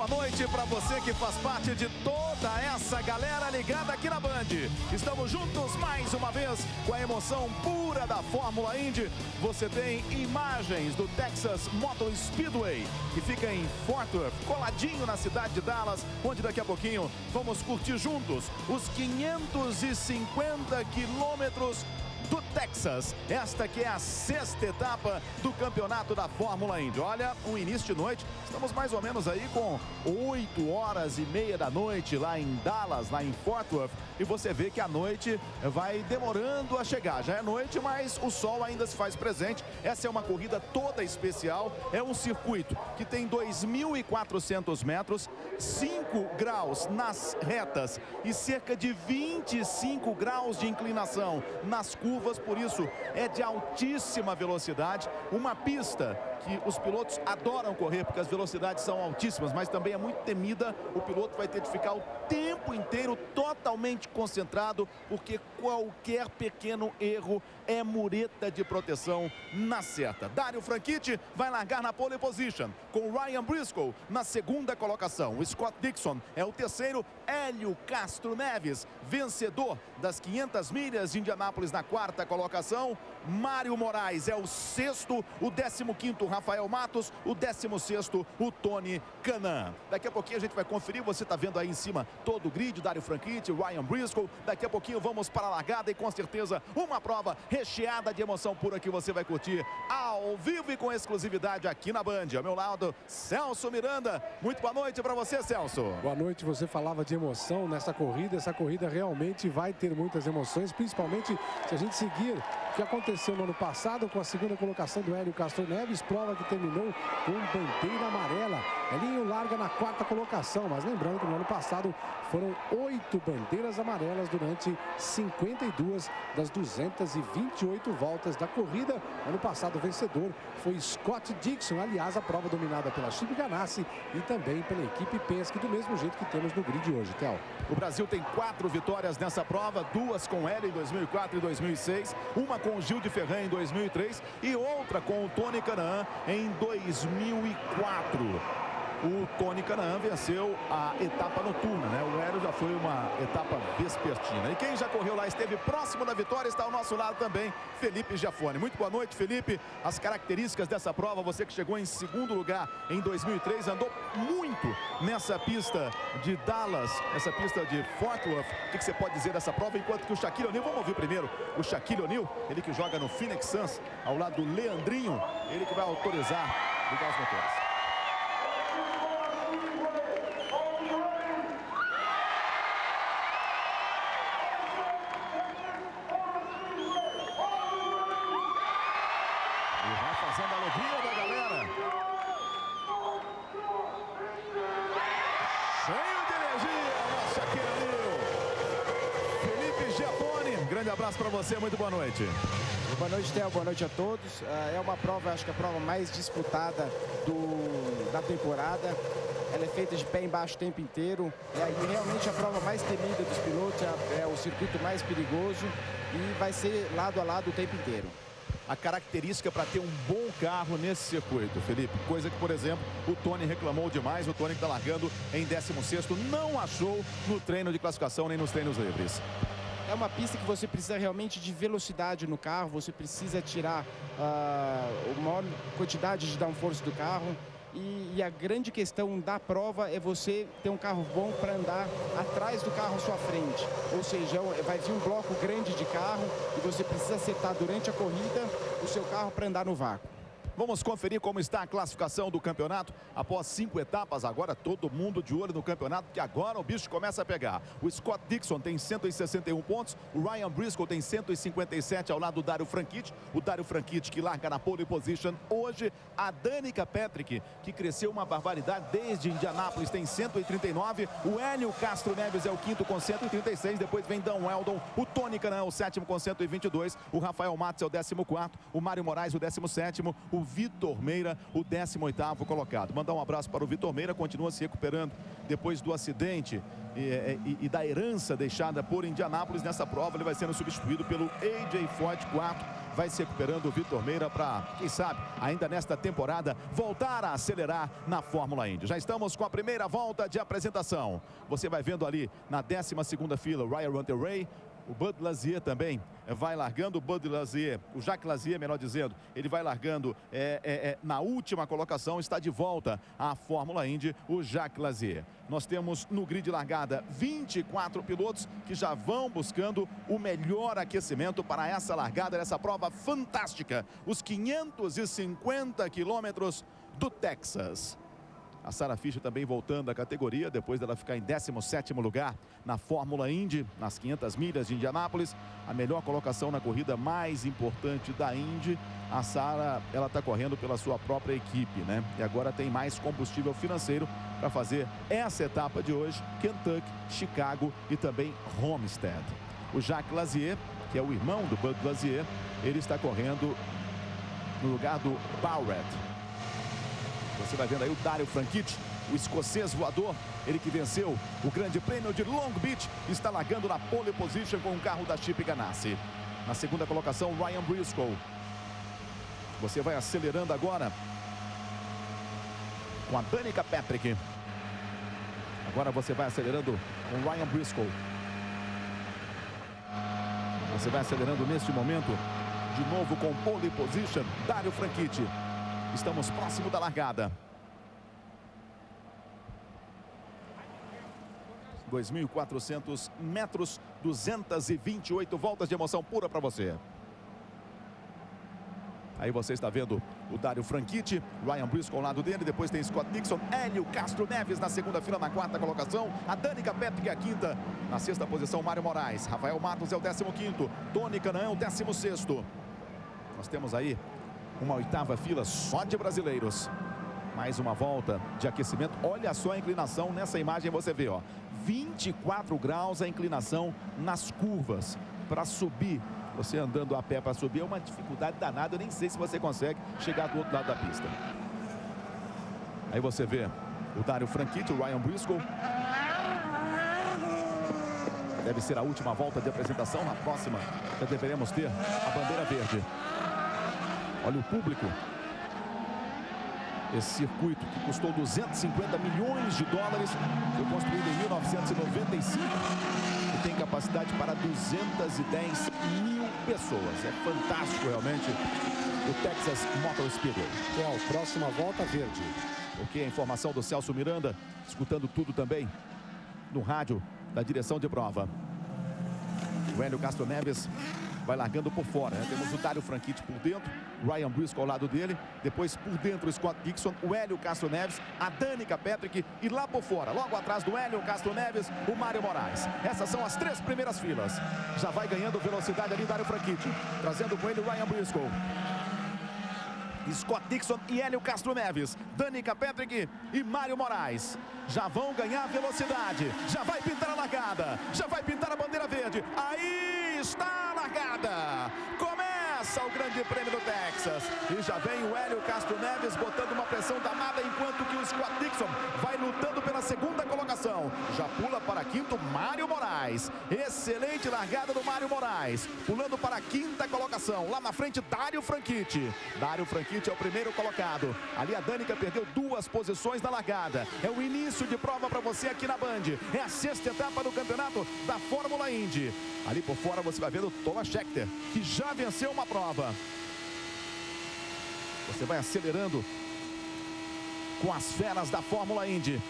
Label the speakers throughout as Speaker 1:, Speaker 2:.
Speaker 1: boa noite para você que faz parte de toda essa galera ligada aqui na Band. Estamos juntos mais uma vez com a emoção pura da Fórmula Indy. Você tem imagens do Texas Motor Speedway, que fica em Fort Worth, coladinho na cidade de Dallas, onde daqui a pouquinho vamos curtir juntos os 550 quilômetros do Texas. Esta que é a 6ª etapa do campeonato da Fórmula Indy. Olha, um início de noite, estamos mais ou menos aí com 8h30 da noite lá em Dallas, lá em Fort Worth, e você vê que a noite vai demorando a chegar. Já é noite, mas o sol ainda se faz presente. Essa é uma corrida toda especial, é um circuito que tem 2.400 metros, 5 graus nas retas e cerca de 25 graus de inclinação nas curvas, por isso é de altíssima velocidade, uma pista que os pilotos adoram correr porque as velocidades são altíssimas, mas também é muito temida. O piloto vai ter de ficar o tempo inteiro totalmente concentrado, porque qualquer pequeno erro é mureta de proteção na certa. Dario Franchitti vai largar na pole position, com Ryan Briscoe na 2ª colocação. O Scott Dixon é o 3º, Hélio Castro Neves, vencedor das 500 milhas de Indianápolis, na 4ª colocação. Mário Moraes é o 6º, o 15º Rafael Matos, o 16º o Tony Kanaan. Daqui a pouquinho a gente vai conferir, você está vendo aí em cima todo o grid, Dario Franchitti, Ryan Briscoe. Daqui a pouquinho vamos para a largada e com certeza uma prova recheada de emoção pura que você vai curtir ao vivo e com exclusividade aqui na Band. Ao meu lado, Celso Miranda. Muito boa noite para você, Celso.
Speaker 2: Boa noite, você falava de emoção nessa corrida. Essa corrida realmente vai ter muitas emoções, principalmente se a gente seguir o que aconteceu no ano passado com a 2ª colocação do Hélio Castro Neves, prova que terminou com bandeira amarela. Elinho larga na 4ª colocação, mas lembrando que no ano passado foram 8 bandeiras amarelas durante 52 das 228 voltas da corrida. Ano passado o vencedor foi Scott Dixon, aliás a prova dominada pela Chip Ganassi e também pela equipe Penske, do mesmo jeito que temos no grid hoje, Théo.
Speaker 1: O Brasil tem 4 vitórias nessa prova, 2 com Hélio em 2004 e 2006, uma com o Gil de Ferran em 2003 e outra com o Tony Kanaan em 2004. O Tony Kanaan venceu a etapa noturna, né? O Hélio já foi uma etapa vespertina. E quem já correu lá, esteve próximo da vitória, está ao nosso lado também, Felipe Giafone. Muito boa noite, Felipe. As características dessa prova, você que chegou em 2º lugar em 2003, andou muito nessa pista de Dallas, essa pista de Fort Worth. O que você pode dizer dessa prova? Enquanto que o Shaquille O'Neal, vamos ouvir primeiro o Shaquille O'Neal, ele que joga no Phoenix Suns, ao lado do Leandrinho, ele que vai autorizar ligar os motores. Fazendo a alegria da galera. Cheio de energia, nosso Shaquille O'Neal. Felipe Giafone, grande abraço para você, muito boa noite.
Speaker 3: Boa noite, Theo, boa noite a todos. É uma prova, acho que a prova mais disputada da temporada. Ela é feita de pé embaixo o tempo inteiro. E realmente a prova mais temida dos pilotos, é o circuito mais perigoso e vai ser lado a lado o tempo inteiro.
Speaker 1: A característica para ter um bom carro nesse circuito, Felipe, coisa que, por exemplo, o Tony reclamou demais. O Tony que está largando em 16º, não achou no treino de classificação nem nos treinos livres.
Speaker 3: É uma pista que você precisa realmente de velocidade no carro, você precisa tirar a maior quantidade de downforce do carro. E a grande questão da prova é você ter um carro bom para andar atrás do carro à sua frente. Ou seja, vai vir um bloco grande de carro e você precisa acertar durante a corrida o seu carro para andar no vácuo.
Speaker 1: Vamos conferir como está a classificação do campeonato após 5 etapas. Agora todo mundo de olho no campeonato, porque agora o bicho começa a pegar. O Scott Dixon tem 161 pontos, o Ryan Briscoe tem 157 ao lado do Dario Franchitti. O Dario Franchitti que larga na pole position hoje. A Danica Patrick, que cresceu uma barbaridade desde Indianápolis, tem 139. O Hélio Castro Neves é o 5º com 136. Depois vem Dan Weldon. O Tony Kanaan é o 7º com 122. O Rafael Matos é o 14º. O Mário Moraes o 17º. O Vitor Meira, o 18º colocado. Mandar um abraço para o Vitor Meira, continua se recuperando depois do acidente e da herança deixada por Indianápolis. Nessa prova ele vai sendo substituído pelo AJ Foyt, quarto. Vai se recuperando o Vitor Meira para, quem sabe, ainda nesta temporada, voltar a acelerar na Fórmula Indy. Já estamos com a primeira volta de apresentação. Você vai vendo ali na 12ª fila o Ryan Hunter-Reay. O Bud Lazier também vai largando, o Jacques Lazier, melhor dizendo, ele vai largando na última colocação, está de volta à Fórmula Indy, o Jacques Lazier. Nós temos no grid de largada 24 pilotos que já vão buscando o melhor aquecimento para essa largada, essa prova fantástica, os 550 quilômetros do Texas. A Sarah Fisher também voltando à categoria, depois dela ficar em 17º lugar na Fórmula Indy, nas 500 milhas de Indianápolis. A melhor colocação na corrida mais importante da Indy. A Sarah, ela está correndo pela sua própria equipe, né? E agora tem mais combustível financeiro para fazer essa etapa de hoje. Kentucky, Chicago e também Homestead. O Jacques Lazier, que é o irmão do Bud Lazier, ele está correndo no lugar do Barrett. Você vai vendo aí o Dario Franchitti, o escocês voador, ele que venceu o grande prêmio de Long Beach, está largando na pole position com o carro da Chip Ganassi. Na segunda colocação, Ryan Briscoe. Você vai acelerando agora com a Danica Patrick. Agora você vai acelerando com o Ryan Briscoe. Você vai acelerando neste momento, de novo com pole position, Dario Franchitti. Estamos próximo da largada. 2.400 metros, 228 voltas de emoção pura para você. Aí você está vendo o Dario Franchitti, Ryan Briscoe ao lado dele, depois tem Scott Dixon, Hélio Castro Neves na segunda fila, na quarta colocação, a Danica Patrick a quinta, na sexta posição Mário Moraes, Rafael Matos é o 15º, Tony Kanaan o 16º. Nós temos aí uma oitava fila só de brasileiros. Mais uma volta de aquecimento. Olha só a inclinação nessa imagem, você vê, ó, 24 graus a inclinação nas curvas para subir. Você andando a pé para subir é uma dificuldade danada. Eu nem sei se você consegue chegar do outro lado da pista. Aí você vê o Dario Franchitti, o Ryan Briscoe. Deve ser a última volta de apresentação. Na próxima já deveremos ter a bandeira verde. Olha o público. Esse circuito que custou 250 milhões de dólares, foi construído em 1995 e tem capacidade para 210 mil pessoas. É fantástico realmente o Texas Motor Speedway.
Speaker 2: Próxima volta verde.
Speaker 1: Ok, a informação do Celso Miranda, escutando tudo também no rádio da direção de prova. O Hélio Castro Neves vai largando por fora, né? Temos o Dario Franchitti por dentro, Ryan Briscoe ao lado dele, depois por dentro o Scott Dixon, o Hélio Castro Neves, a Danica Patrick e lá por fora, logo atrás do Hélio Castro Neves, o Mário Moraes. Essas são as três primeiras filas. Já vai ganhando velocidade ali Dario Franchitti, trazendo com ele o Ryan Briscoe. Scott Dixon e Hélio Castro Neves, Danica Patrick e Mário Moraes já vão ganhar velocidade, já vai pintar a largada, já vai pintar a bandeira verde. Aí está a largada, começa o grande prêmio do Texas e já vem o Hélio Castro Neves botando uma pressão danada, enquanto que o Scott Dixon vai lutando pela segunda colocação. Já pula para quinto Mário Moraes, excelente largada do Mário Moraes, pulando para a quinta colocação, lá na frente Dario Franchitti. Dario Franchitti é o primeiro colocado. Ali a Danica perdeu 2 posições na largada. É o início de prova para você aqui na Band. É a sexta etapa do campeonato da Fórmula Indy. Ali por fora você vai ver o Thomas Scheckter, que já venceu uma prova. Você vai acelerando com as feras da Fórmula Indy.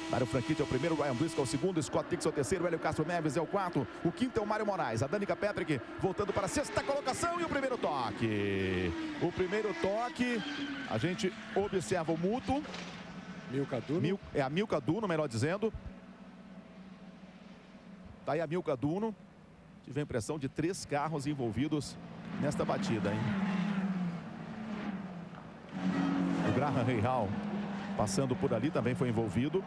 Speaker 1: Dario Franchitti é o primeiro, Ryan Briscoe é o segundo, Scott Dixon é o terceiro, Hélio Castro Neves é o quarto, o quinto é o Mário Moraes, a Danica Patrick voltando para a sexta colocação e o primeiro toque. O primeiro toque, a gente observa o mútuo.
Speaker 2: Milka Duno.
Speaker 1: É a Milka Duno, melhor dizendo. Tá aí a Milka Duno. Tive a impressão de 3 carros envolvidos nesta batida, hein? O Graham Rahal passando por ali também foi envolvido.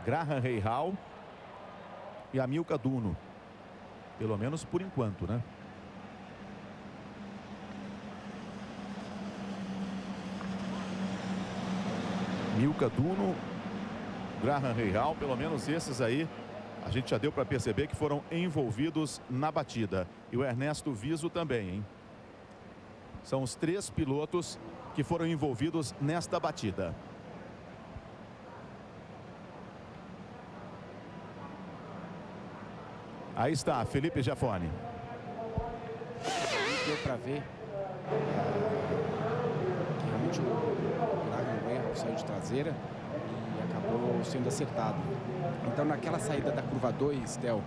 Speaker 1: Graham Rahal e a Milka Duno, pelo menos por enquanto, né? Milka Duno, Graham Rahal, pelo menos esses aí, a gente já deu para perceber que foram envolvidos na batida. E o Ernesto Viso também, hein? São os 3 pilotos que foram envolvidos nesta batida. Aí está, Felipe Giafone.
Speaker 3: Deu para ver que realmente o Graham Rahal saiu de traseira e acabou sendo acertado. Então, naquela saída da curva 2, Theo,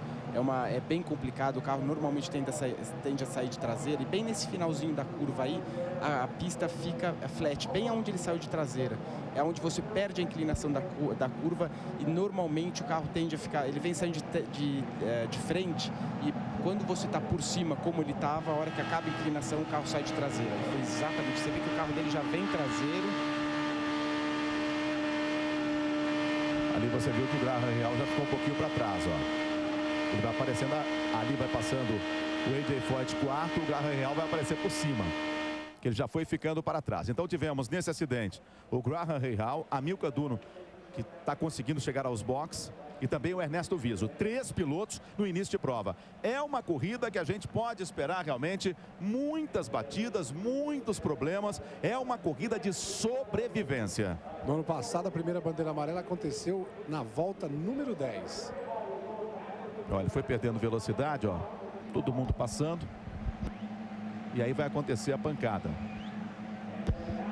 Speaker 3: é bem complicado. O carro normalmente tende a sair de traseira, e bem nesse finalzinho da curva aí, a pista fica flat, bem aonde ele saiu de traseira. É onde você perde a inclinação da curva, e normalmente o carro tende a ficar, ele vem saindo de frente, e quando você está por cima, como ele estava, a hora que acaba a inclinação, o carro sai de traseira. E foi exatamente, você vê que o carro dele já vem traseiro.
Speaker 1: Ali você viu que o Graham Rahal já ficou um pouquinho para trás, ó. Ele vai aparecendo, ali vai passando o AJ Foyt quarto, o Graham Rahal vai aparecer por cima, que ele já foi ficando para trás. Então tivemos nesse acidente o Graham Rahal, a Milka Duno, que está conseguindo chegar aos boxes, e também o Ernesto Viso. 3 pilotos no início de prova. É uma corrida que a gente pode esperar realmente muitas batidas, muitos problemas. É uma corrida de sobrevivência.
Speaker 2: No ano passado, a primeira bandeira amarela aconteceu na volta número 10.
Speaker 1: Olha, ele foi perdendo velocidade, ó. Todo mundo passando. E aí vai acontecer a pancada.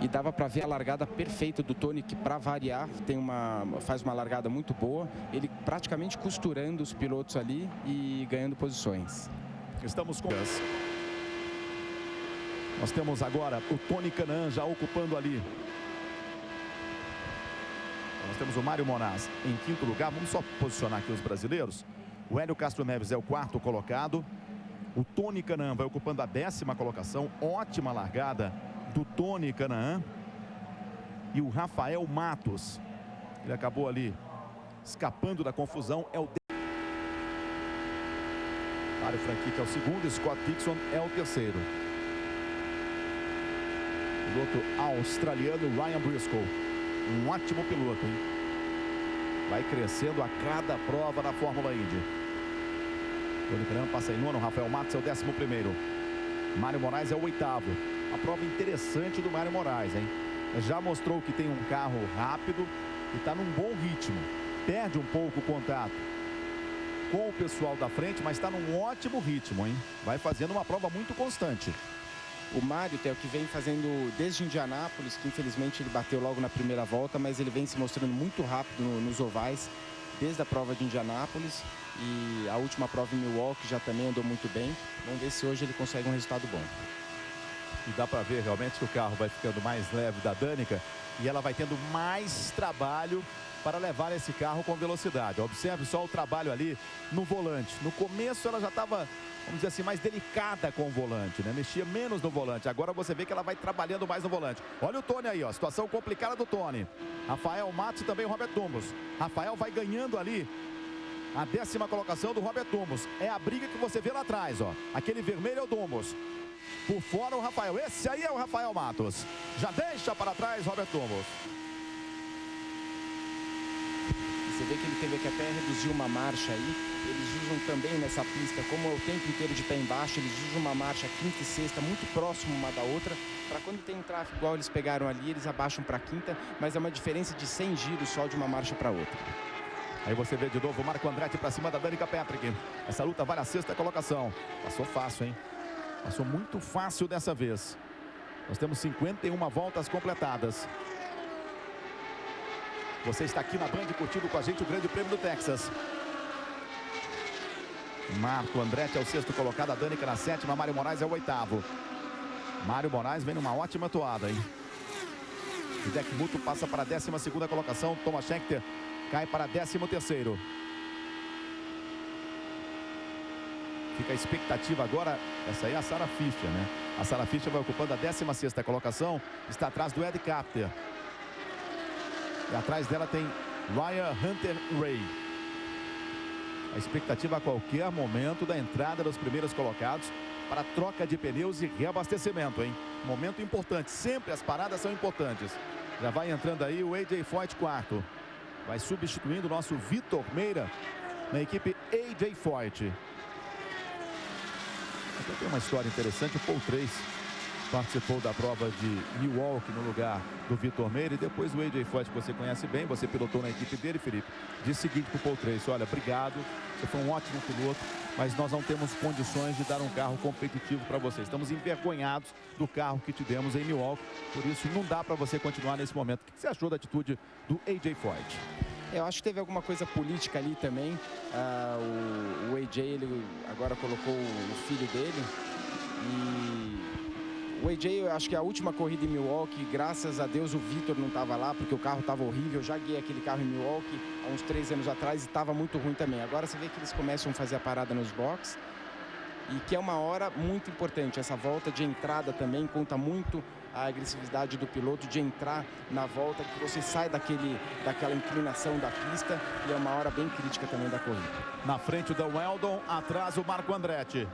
Speaker 3: E dava para ver a largada perfeita do Tony, que, para variar, faz uma largada muito boa. Ele praticamente costurando os pilotos ali e ganhando posições.
Speaker 1: Estamos com... Nós temos agora o Tony Kanaan já ocupando ali. Nós temos o Mário Moraz em 5º lugar. Vamos só posicionar aqui os brasileiros. O Hélio Castro Neves é o 4º colocado. O Tony Kanaan vai ocupando a 10ª colocação. Ótima largada do Tony Kanaan. E o Rafael Matos, ele acabou ali escapando da confusão, é o Mário Franchitti é o 2º, Scott Dixon é o 3º. Piloto australiano Ryan Briscoe, um ótimo piloto, hein? Vai crescendo a cada prova da Fórmula Indy. Tony Kanaan passa em 9º, Rafael Matos é o 11º. Mário Moraes é o 8º. Uma prova interessante do Mário Moraes, hein? Já mostrou que tem um carro rápido e está num bom ritmo. Perde um pouco o contato com o pessoal da frente, mas está num ótimo ritmo, hein? Vai fazendo uma prova muito constante.
Speaker 3: O Mário, Theo, que vem fazendo desde Indianápolis, que infelizmente ele bateu logo na primeira volta, mas ele vem se mostrando muito rápido nos ovais, desde a prova de Indianápolis, e a última prova em Milwaukee já também andou muito bem. Vamos ver se hoje ele consegue um resultado bom.
Speaker 1: E dá para ver realmente que o carro vai ficando mais leve da Danica e ela vai tendo mais trabalho para levar esse carro com velocidade. Observe só o trabalho ali no volante. No começo ela já estava, vamos dizer assim, mais delicada com o volante, né? Mexia menos no volante. Agora você vê que ela vai trabalhando mais no volante. Olha o Tony aí, ó. Situação complicada do Tony. Rafael Matos e também o Robert Dumbos. Rafael vai ganhando ali a 10ª colocação do Robert Dumbos. É a briga que você vê lá atrás, ó. Aquele vermelho é o Dumbos. Por fora o Rafael. Esse aí é o Rafael Matos. Já deixa para trás Robert Dumbos.
Speaker 3: Você vê que ele teve que até reduzir uma marcha aí. Eles usam também nessa pista, como é o tempo inteiro de pé embaixo, eles usam uma marcha 5ª e 6ª, muito próximo uma da outra, para quando tem um tráfego igual eles pegaram ali, eles abaixam para a 5ª, mas é uma diferença de 100 giros só de uma marcha para outra.
Speaker 1: Aí você vê de novo o Marco Andretti para cima da Danica Patrick. Essa luta vai na 6ª colocação. Passou fácil, hein? Passou muito fácil dessa vez. Nós temos 51 voltas completadas. Você está aqui na Band curtindo com a gente o Grande Prêmio do Texas. Marco Andretti é o 6º colocado, a Danica na 7ª, Mário Moraes é o 8º. Mário Moraes vem numa ótima toada, hein? Hideki Muto passa para a 12ª colocação, Thomas Scheckter cai para 13º. Fica a expectativa agora, essa aí é a Sarah Fischer, né? A Sarah Fischer vai ocupando a 16ª colocação, está atrás do Ed Carpenter. E atrás dela tem Ryan Hunter Ray. A expectativa a qualquer momento da entrada dos primeiros colocados para troca de pneus e reabastecimento, hein? Momento importante, sempre as paradas são importantes. Já vai entrando aí o AJ Foyt, quarto. Vai substituindo o nosso Vitor Meira na equipe AJ Foyt. Aqui tem uma história interessante. O Paul Tracy participou da prova de Milwaukee no lugar do Vitor Meira. E depois o AJ Foyt, que você conhece bem, você pilotou na equipe dele, Felipe, disse o seguinte para o Paul Tracy: olha, obrigado, você foi um ótimo piloto, mas nós não temos condições de dar um carro competitivo para você. Estamos envergonhados do carro que te demos em Milwaukee, por isso não dá para você continuar nesse momento. O que você achou da atitude do AJ Foyt?
Speaker 3: Eu acho que teve alguma coisa política ali também. O AJ, ele agora colocou o filho dele. E o AJ, eu acho que a última corrida em Milwaukee, graças a Deus o Vitor não estava lá, porque o carro estava horrível. Eu já guiei aquele carro em Milwaukee há uns 3 anos atrás e estava muito ruim também. Agora você vê que eles começam a fazer a parada nos boxes. E que é uma hora muito importante. Essa volta de entrada também conta muito a agressividade do piloto de entrar na volta, que você sai daquela inclinação da pista, e é uma hora bem crítica também da corrida.
Speaker 1: Na frente o Dan Weldon, atrás o Marco Andretti.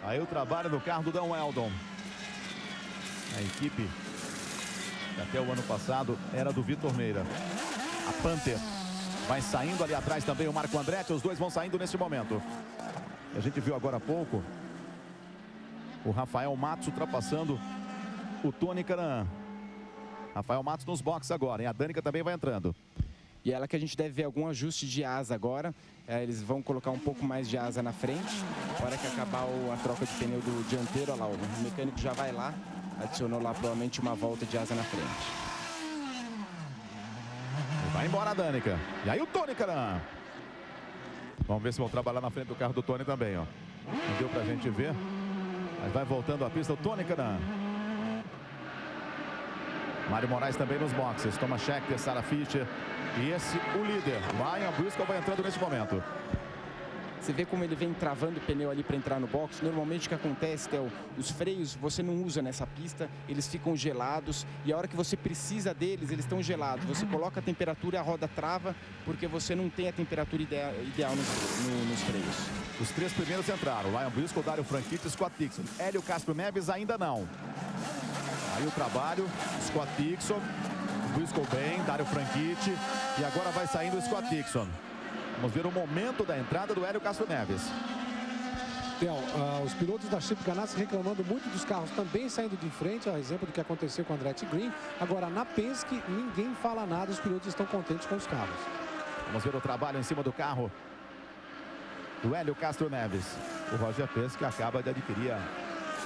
Speaker 1: Aí o trabalho do carro do Dan Weldon. A equipe que até o ano passado era do Vitor Meira. A Panther vai saindo ali atrás também o Marco Andretti. Os dois vão saindo nesse momento. A gente viu agora há pouco o Rafael Matos ultrapassando o Tony Kanaan. Rafael Matos nos boxes agora, e a Danica também vai entrando.
Speaker 3: E ela que a gente deve ver algum ajuste de asa agora. Eles vão colocar um pouco mais de asa na frente. Na hora que acabar a troca de pneu do dianteiro, olha lá, o mecânico já vai lá. Adicionou lá provavelmente uma volta de asa na frente.
Speaker 1: E vai embora a Danica. E aí o Tony Kanaan. Vamos ver se vão trabalhar na frente do carro do Tony também, ó. Não deu pra gente ver. Mas vai voltando a pista o Tony Kanaan. Mário Moraes também nos boxes. Thomas Scheckter, Sarah Fischer. E esse, o líder, Ryan Briscoe, vai entrando nesse momento.
Speaker 3: Você vê como ele vem travando o pneu ali para entrar no box. Normalmente o que acontece, Theo, os freios você não usa nessa pista, eles ficam gelados. E a hora que você precisa deles, eles estão gelados. Você coloca a temperatura e a roda trava, porque você não tem a temperatura ideal nos freios.
Speaker 1: Os 3 primeiros entraram. Ryan Briscoe, Dario Franchitti, Scott Dixon. Hélio Castro Neves ainda não. Aí o trabalho, Scott Dixon, Briscoe bem, Dario Franchitti, e agora vai saindo o Scott Dixon. Vamos ver o momento da entrada do Hélio Castro Neves.
Speaker 2: Theo, os pilotos da Chip Ganassi reclamando muito dos carros também saindo de frente, a exemplo do que aconteceu com o Andretti Green. Agora na Penske ninguém fala nada, os pilotos estão contentes com os carros.
Speaker 1: Vamos ver o trabalho em cima do carro do Hélio Castro Neves. O Roger Penske acaba de adquirir a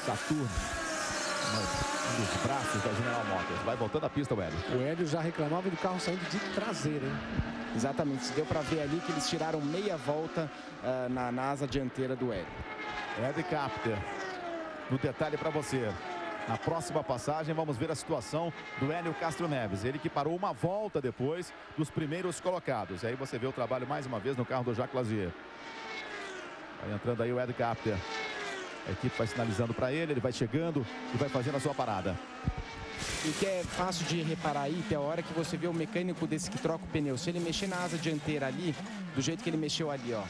Speaker 1: Saturn, um dos braços da General Motors. Vai voltando a pista o Hélio.
Speaker 2: O Hélio já reclamava do carro saindo de traseira, hein?
Speaker 3: Exatamente, deu para ver ali que eles tiraram meia volta na asa dianteira do Hélio.
Speaker 1: Ed Capter, no detalhe para você. Na próxima passagem vamos ver a situação do Hélio Castro Neves. Ele que parou uma volta depois dos primeiros colocados. E aí você vê o trabalho mais uma vez no carro do Jacques Lazier. Vai entrando aí o Ed Capter. A equipe vai sinalizando para ele, ele vai chegando e vai fazendo a sua parada.
Speaker 3: E que é fácil de reparar aí, até a hora que você vê o mecânico desse que troca o pneu. Se ele mexer na asa dianteira ali, do jeito que ele mexeu ali, ó.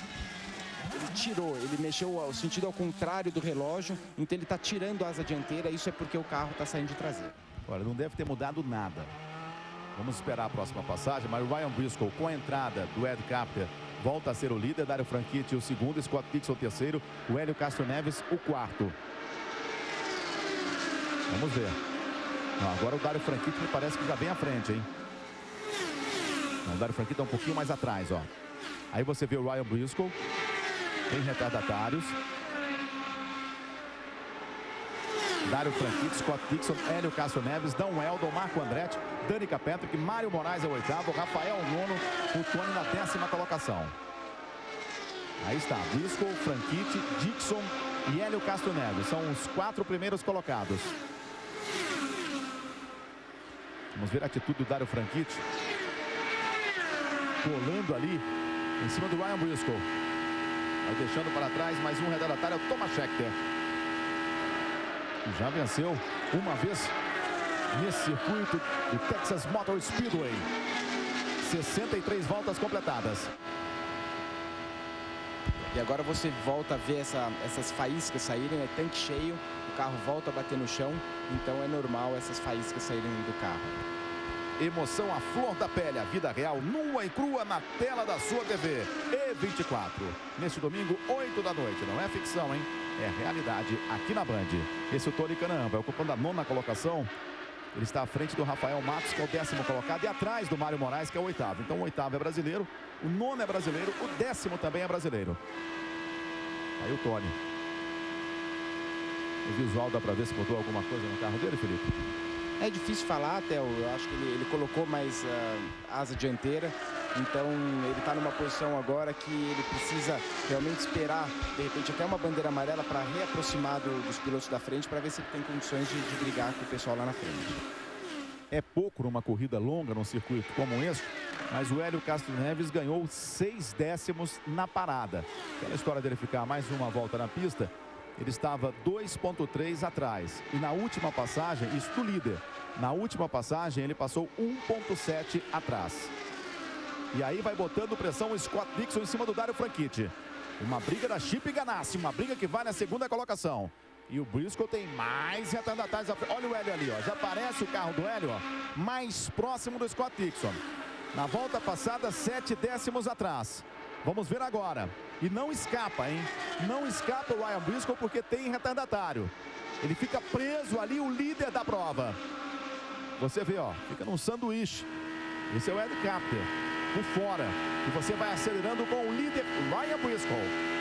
Speaker 3: Ele tirou, ele mexeu o sentido ao contrário do relógio, então ele está tirando a asa dianteira, isso é porque o carro está saindo de traseira.
Speaker 1: Olha, não deve ter mudado nada. Vamos esperar a próxima passagem, mas o Ryan Briscoe, com a entrada do Ed Capter, volta a ser o líder, Dario Franchitti o segundo, Scott Dixon o terceiro, o Hélio Castro Neves o quarto. Vamos ver. Não, agora o Dario Franchitti me parece que já vem à frente, hein? Não, o Dario Franchitti está um pouquinho mais atrás, ó. Aí você vê o Ryan Briscoe, tem retardatários. Dario Franchitti, Scott Dixon, Hélio Castro Neves, Dan Weldon, Marco Andretti, Danica Patrick, Mário Moraes é o oitavo, Rafael nono, o Tony na 10ª colocação. Aí está, Briscoe, Franchitti, Dixon e Hélio Castro Neves. São os 4 primeiros colocados. Vamos ver a atitude do Dario Franchitti. Colando ali em cima do Ryan Briscoe. Vai deixando para trás mais um retardatário, é o Thomas Scheckter. Já venceu uma vez nesse circuito do Texas Motor Speedway. 63 voltas completadas.
Speaker 3: E agora você volta a ver essas faíscas saírem, é tanque cheio, o carro volta a bater no chão, então é normal essas faíscas saírem do carro.
Speaker 1: Emoção à flor da pele, a vida real nua e crua na tela da sua TV. E24. Neste domingo, 8 da noite. Não é ficção, hein? É realidade aqui na Band. Esse é o Tony Kanaan, vai ocupando a 9ª colocação. Ele está à frente do Rafael Matos, que é o 10º colocado, e atrás do Mário Moraes, que é o 8º. Então o 8º é brasileiro, o 9º é brasileiro, o 10º também é brasileiro. Aí o Tony. O visual dá para ver se botou alguma coisa no carro dele, Felipe?
Speaker 3: É difícil falar, Theo. Eu acho que ele colocou mais asa dianteira. Então ele está numa posição agora que ele precisa realmente esperar, de repente, até uma bandeira amarela para reaproximar dos pilotos da frente, para ver se ele tem condições de brigar com o pessoal lá na frente.
Speaker 1: É pouco numa corrida longa, num circuito como esse, mas o Hélio Castro Neves ganhou 6 décimos na parada. Aquela história dele ficar mais uma volta na pista, ele estava 2,3 atrás. E na última passagem, isso do líder, na última passagem ele passou 1,7 atrás. E aí vai botando pressão o Scott Dixon em cima do Dario Franchitti. Uma briga da Chip Ganassi, uma briga que vai na 2ª colocação. E o Briscoe tem mais retardatários. Olha o Hélio ali, ó. Já aparece o carro do Hélio, ó, mais próximo do Scott Dixon. Na volta passada, 7 décimos atrás. Vamos ver agora. E não escapa, hein? Não escapa o Ryan Briscoe porque tem retardatário. Ele fica preso ali, o líder da prova. Você vê, ó, fica num sanduíche. Esse é o Hélio Capter, por fora. E você vai acelerando com o líder Ryan Briscoe.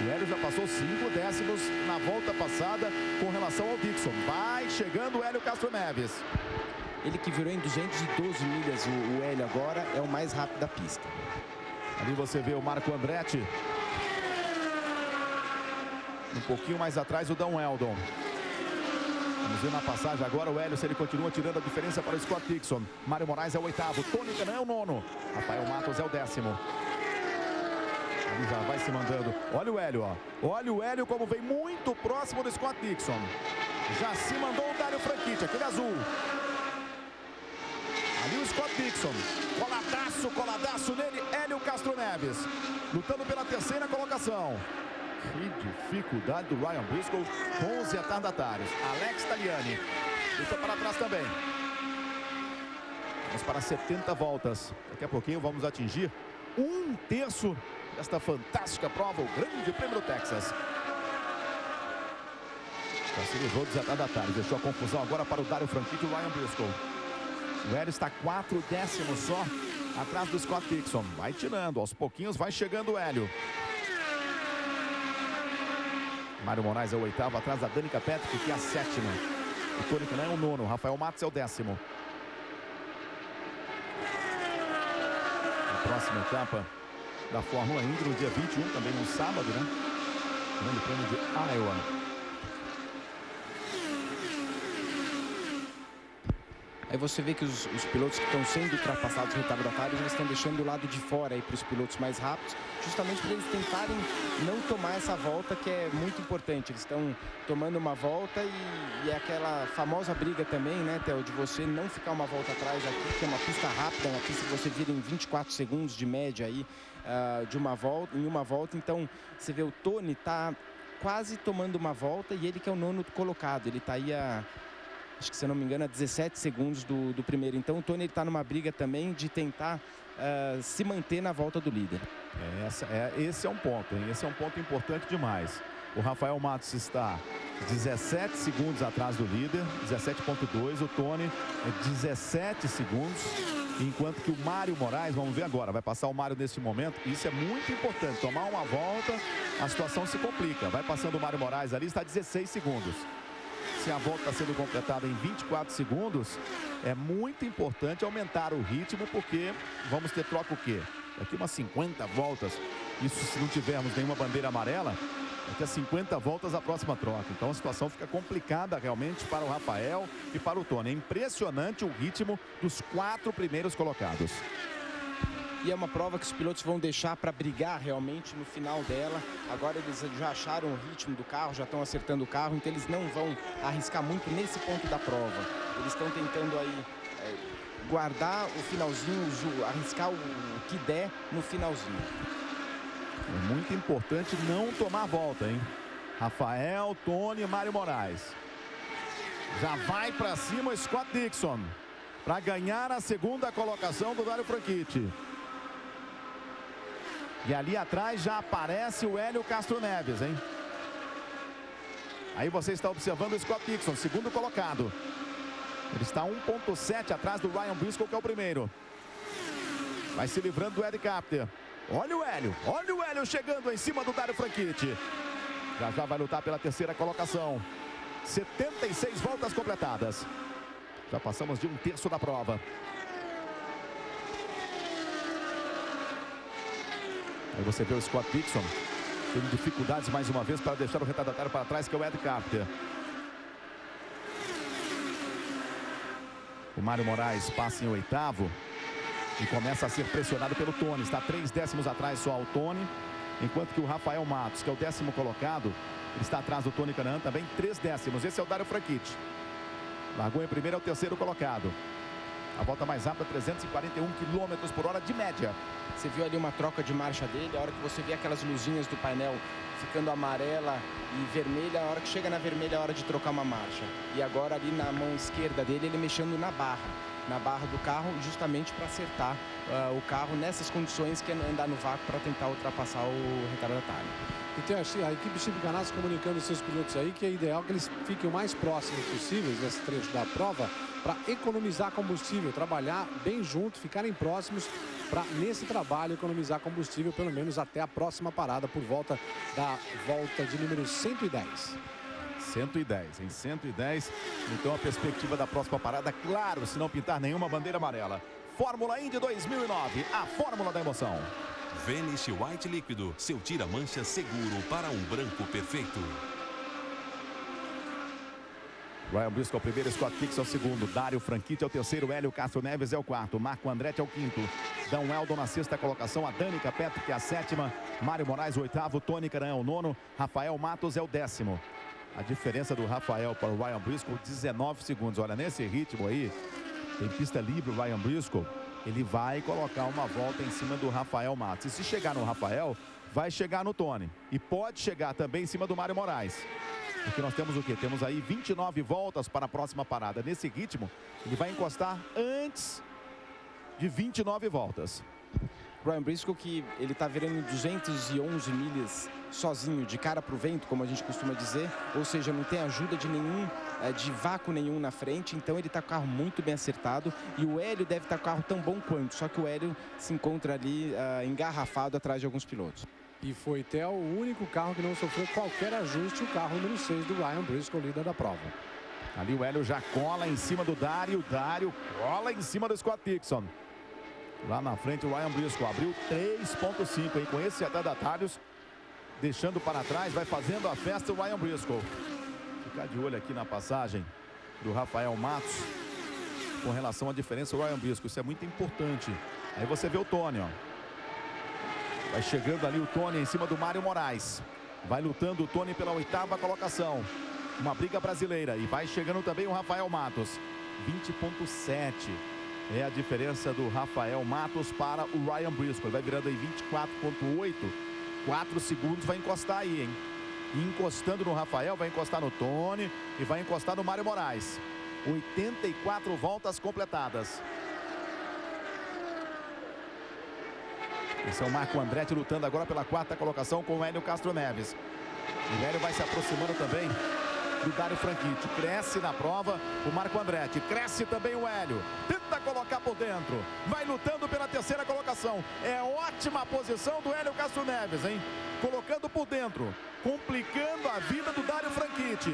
Speaker 1: O Hélio já passou 5 décimos na volta passada com relação ao Dixon. Vai chegando o Hélio Castro Neves.
Speaker 3: Ele que virou em 212 milhas, o Hélio agora é o mais rápido da pista.
Speaker 1: Ali você vê o Marco Andretti. Um pouquinho mais atrás o Dan Eldon. Vamos ver na passagem agora o Hélio, se ele continua tirando a diferença para o Scott Dixon. Mário Moraes é o 8º, Tony Kanaan é o 9º. Rafael Matos é o 10º. Ele já vai se mandando. Olha o Hélio, ó. Olha o Hélio como vem muito próximo do Scott Dixon. Já se mandou o Dario Franchitti, aquele azul. Ali o Scott Dixon. Coladaço nele, Hélio Castro Neves. Lutando pela 3ª colocação. Que dificuldade do Ryan Briscoe com os retardatários. Alex Tagliani. Luta para trás também. Vamos para 70 voltas. Daqui a pouquinho vamos atingir 1/3 desta fantástica prova, o Grande Prêmio do Texas. Facilitou os retardatários. Deixou a confusão agora para o Dario Franchitti e o Ryan Briscoe. O Hélio está 4 décimos só atrás do Scott Dixon. Vai tirando, aos pouquinhos vai chegando o Hélio. Mário Moraes é o 8º, atrás da Danica Patrick, que é a 7ª. O Tony Kanaan é o 9º, Rafael Matos é o 10º. A próxima etapa da Fórmula Indy no dia 21, também no sábado, né? Grande Prêmio de Iowa.
Speaker 3: Aí você vê que os pilotos que estão sendo ultrapassados retardatários, eles estão deixando o lado de fora aí para os pilotos mais rápidos, justamente para eles tentarem não tomar essa volta, que é muito importante. Eles estão tomando uma volta e é aquela famosa briga também, né, Theo, de você não ficar uma volta atrás aqui, que é uma pista rápida, uma pista que você vira em 24 segundos de média aí, em uma volta. Então você vê o Tony tá quase tomando uma volta e ele que é o 9º colocado, ele tá aí acho que, se eu não me engano, a 17 segundos do primeiro. Então o Tony está numa briga também de tentar se manter na volta do líder.
Speaker 1: Esse é um ponto, hein? Esse é um ponto importante demais. O Rafael Matos está 17 segundos atrás do líder, 17,2. O Tony é 17 segundos. Enquanto que o Mário Moraes, vamos ver agora, vai passar o Mário nesse momento. Isso é muito importante. Tomar uma volta, a situação se complica. Vai passando o Mário Moraes ali, está 16 segundos. Se a volta está sendo completada em 24 segundos, é muito importante aumentar o ritmo, porque vamos ter troca o quê? Daqui umas 50 voltas, isso se não tivermos nenhuma bandeira amarela, daqui a 50 voltas a próxima troca. Então a situação fica complicada realmente para o Rafael e para o Tony. É impressionante o ritmo dos 4 primeiros colocados.
Speaker 3: E é uma prova que os pilotos vão deixar para brigar realmente no final dela. Agora eles já acharam o ritmo do carro, já estão acertando o carro, então eles não vão arriscar muito nesse ponto da prova. Eles estão tentando aí guardar o finalzinho, arriscar o que der no finalzinho.
Speaker 1: É muito importante não tomar volta, hein? Rafael, Tony e Mário Moraes. Já vai para cima o Scott Dixon. para ganhar a segunda colocação do Dario Franchitti. E ali atrás já aparece o Hélio Castro Neves, hein? Aí você está observando o Scott Dixon, segundo colocado. Ele está 1,7 atrás do Ryan Briscoe, que é o primeiro. Vai se livrando do Ed Carpenter. Olha o Hélio chegando em cima do Dario Franchitti. Já vai lutar pela terceira colocação. 76 voltas completadas. Já passamos de 1/3 da prova. Aí você vê o Scott Dixon tendo dificuldades mais uma vez para deixar o retardatário para trás, que é o Ed Carpenter. O Mário Moraes passa em oitavo e começa a ser pressionado pelo Tony. Está 3 décimos atrás só o Tony, enquanto que o Rafael Matos, que é o 10º colocado, ele está atrás do Tony Kanaan, também 3 décimos. Esse é o Dario Franchitti. Largou em primeiro, é o terceiro colocado. A volta mais rápida, 341 km por hora de média.
Speaker 3: Você viu ali uma troca de marcha dele, a hora que você vê aquelas luzinhas do painel ficando amarela e vermelha, a hora que chega na vermelha é a hora de trocar uma marcha. E agora ali na mão esquerda dele, ele mexendo na barra do carro, justamente para acertar o carro nessas condições, que é andar no vácuo para tentar ultrapassar o retardatário.
Speaker 2: E tem a equipe Chip Ganassi comunicando aos seus pilotos aí que é ideal que eles fiquem o mais próximos possíveis nesse trecho da prova para economizar combustível, trabalhar bem junto, ficarem próximos para nesse trabalho economizar combustível pelo menos até a próxima parada por volta da volta de número 110.
Speaker 1: 110, em 110. Então a perspectiva da próxima parada, claro, se não pintar nenhuma bandeira amarela. Fórmula Indy 2009, a fórmula da emoção.
Speaker 4: Vanish White líquido, seu tira-mancha seguro para um branco perfeito.
Speaker 1: Ryan Briscoe é o primeiro, Scott Dixon é o segundo, Dario Franchitti é o terceiro, Hélio Castro Neves é o quarto, Marco Andretti é o quinto, Dan Weldon na sexta colocação, a Danica Patrick é a sétima, Mário Moraes o oitavo, Tony Kanaan é o nono, Rafael Matos é o 10º. A diferença do Rafael para o Ryan Briscoe, 19 segundos. Olha, nesse ritmo aí, tem pista livre o Ryan Briscoe, ele vai colocar uma volta em cima do Rafael Matos. E se chegar no Rafael, vai chegar no Tony. E pode chegar também em cima do Mário Moraes. Porque nós temos o quê? Temos aí 29 voltas para a próxima parada. Nesse ritmo, ele vai encostar antes de 29 voltas.
Speaker 3: Ryan Briscoe, que ele está virando 211 milhas sozinho, de cara para o vento, como a gente costuma dizer, ou seja, não tem ajuda de vácuo nenhum na frente, então ele está com o carro muito bem acertado, e o Hélio deve estar com o carro tão bom quanto, só que o Hélio se encontra ali engarrafado atrás de alguns pilotos.
Speaker 2: E foi até o único carro que não sofreu qualquer ajuste, o carro número 6 do Ryan Briscoe, líder da prova.
Speaker 1: Ali o Hélio já cola em cima do Dario, cola em cima do Scott Dixon. Lá na frente o Ryan Briscoe abriu 3,5 aí com esses retardatários, deixando para trás, vai fazendo a festa o Ryan Briscoe. Ficar de olho aqui na passagem do Rafael Matos com relação à diferença do Ryan Briscoe, isso é muito importante. Aí você vê o Tony, ó. Vai chegando ali o Tony em cima do Mário Moraes. Vai lutando o Tony pela 8ª colocação. Uma briga brasileira. E vai chegando também o Rafael Matos. 20,7 é a diferença do Rafael Matos para o Ryan Briscoe. Ele vai virando aí 24,8. 4 segundos vai encostar aí, hein? E encostando no Rafael, vai encostar no Tony e vai encostar no Mário Moraes. 84 voltas completadas. Esse é o Marco Andretti lutando agora pela 4ª colocação com o Hélio Castro Neves. O Hélio vai se aproximando também do Dario Franchitti. Cresce na prova o Marco Andretti. Cresce também o Hélio. Tenta colocar por dentro. Vai lutando pela 3ª colocação. É ótima a posição do Hélio Castro Neves, hein? Colocando por dentro. Complicando a vida do Dario Franchitti.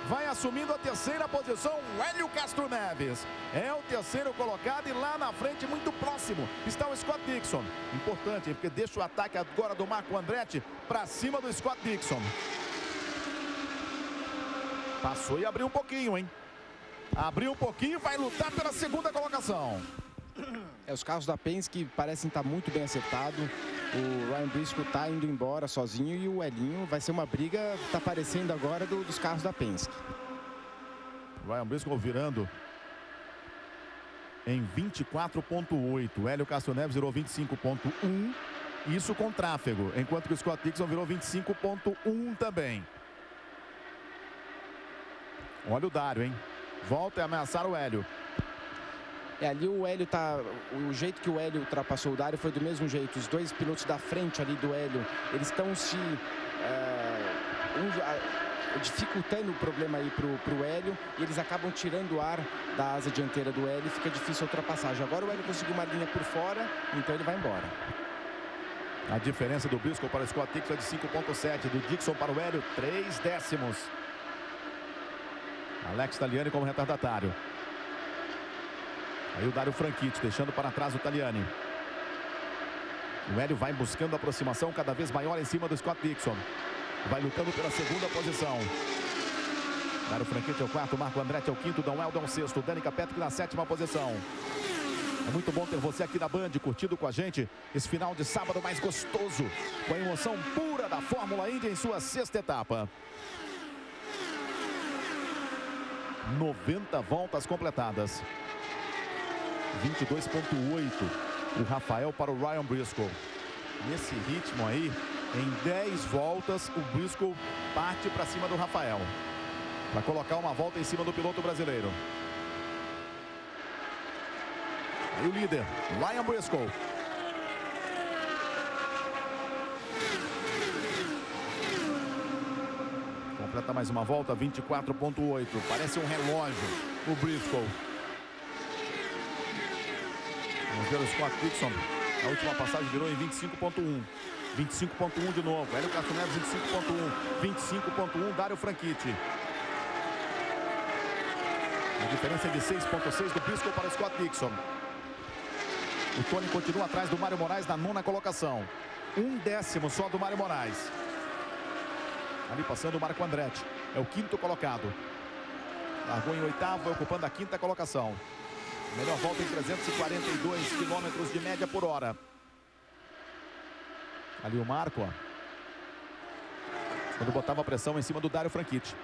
Speaker 1: Vai assumindo a 3ª posição o Hélio Castro Neves. É o 3º colocado e lá na frente, muito próximo, está o Scott Dixon. Importante, hein? Porque deixa o ataque agora do Marco Andretti para cima do Scott Dixon. Passou e abriu um pouquinho, hein? Abriu um pouquinho, vai lutar pela 2ª colocação.
Speaker 3: Os carros da Penske parecem estar muito bem acertados. O Ryan Briscoe está indo embora sozinho e o Helinho vai ser uma briga, está aparecendo agora dos carros da Penske.
Speaker 1: Ryan Briscoe virando em 24,8. O Hélio Castro Neves virou 25,1. Isso com tráfego, enquanto que o Scott Dixon virou 25,1 também. Olha o Dario, hein? Volta a ameaçar o Hélio.
Speaker 3: Ali o Hélio o jeito que o Hélio ultrapassou o Dário foi do mesmo jeito. Os dois pilotos da frente ali do Hélio, eles estão se dificultando o problema aí pro Hélio, e eles acabam tirando o ar da asa dianteira do Hélio e fica difícil a ultrapassagem. Agora o Hélio conseguiu uma linha por fora, então ele vai embora.
Speaker 1: A diferença do Briscoe para o Scott Dixon é de 5,7, do Dixon para o Hélio 3 décimos. Alex Tagliani como retardatário. Aí o Dario Franchitti deixando para trás o Tagliani. O Hélio vai buscando a aproximação cada vez maior em cima do Scott Dixon. Vai lutando pela segunda posição. Dario Franchitti é o quarto, Marco Andretti é o quinto, Dom Helder é o sexto, Danica Patrick na sétima posição. É muito bom ter você aqui na Band, curtido com a gente esse final de sábado mais gostoso, com a emoção pura da Fórmula Indy em sua sexta etapa. 90 voltas completadas. 22,8 o Rafael para o Ryan Briscoe. Nesse ritmo aí, em 10 voltas, o Briscoe parte para cima do Rafael, para colocar uma volta em cima do piloto brasileiro. Aí o líder, Ryan Briscoe. Completa mais uma volta, 24,8. Parece um relógio o Briscoe. Vamos ver o Scott Dixon. A última passagem virou em 25,1. 25,1 de novo. Hélio Castro Neves, 25,1. 25,1, Dario Franchitti. A diferença é de 6,6 do Briscoe para o Scott Dixon. O Tony continua atrás do Mário Moraes na nona colocação. 1 décimo só do Mário Moraes. Ali passando o Marco Andretti. É o quinto colocado. Largou em oitavo, ocupando a quinta colocação. Melhor volta em 342 km de média por hora. Ali o Marco, ó. Quando botava pressão em cima do Dario Franchitti.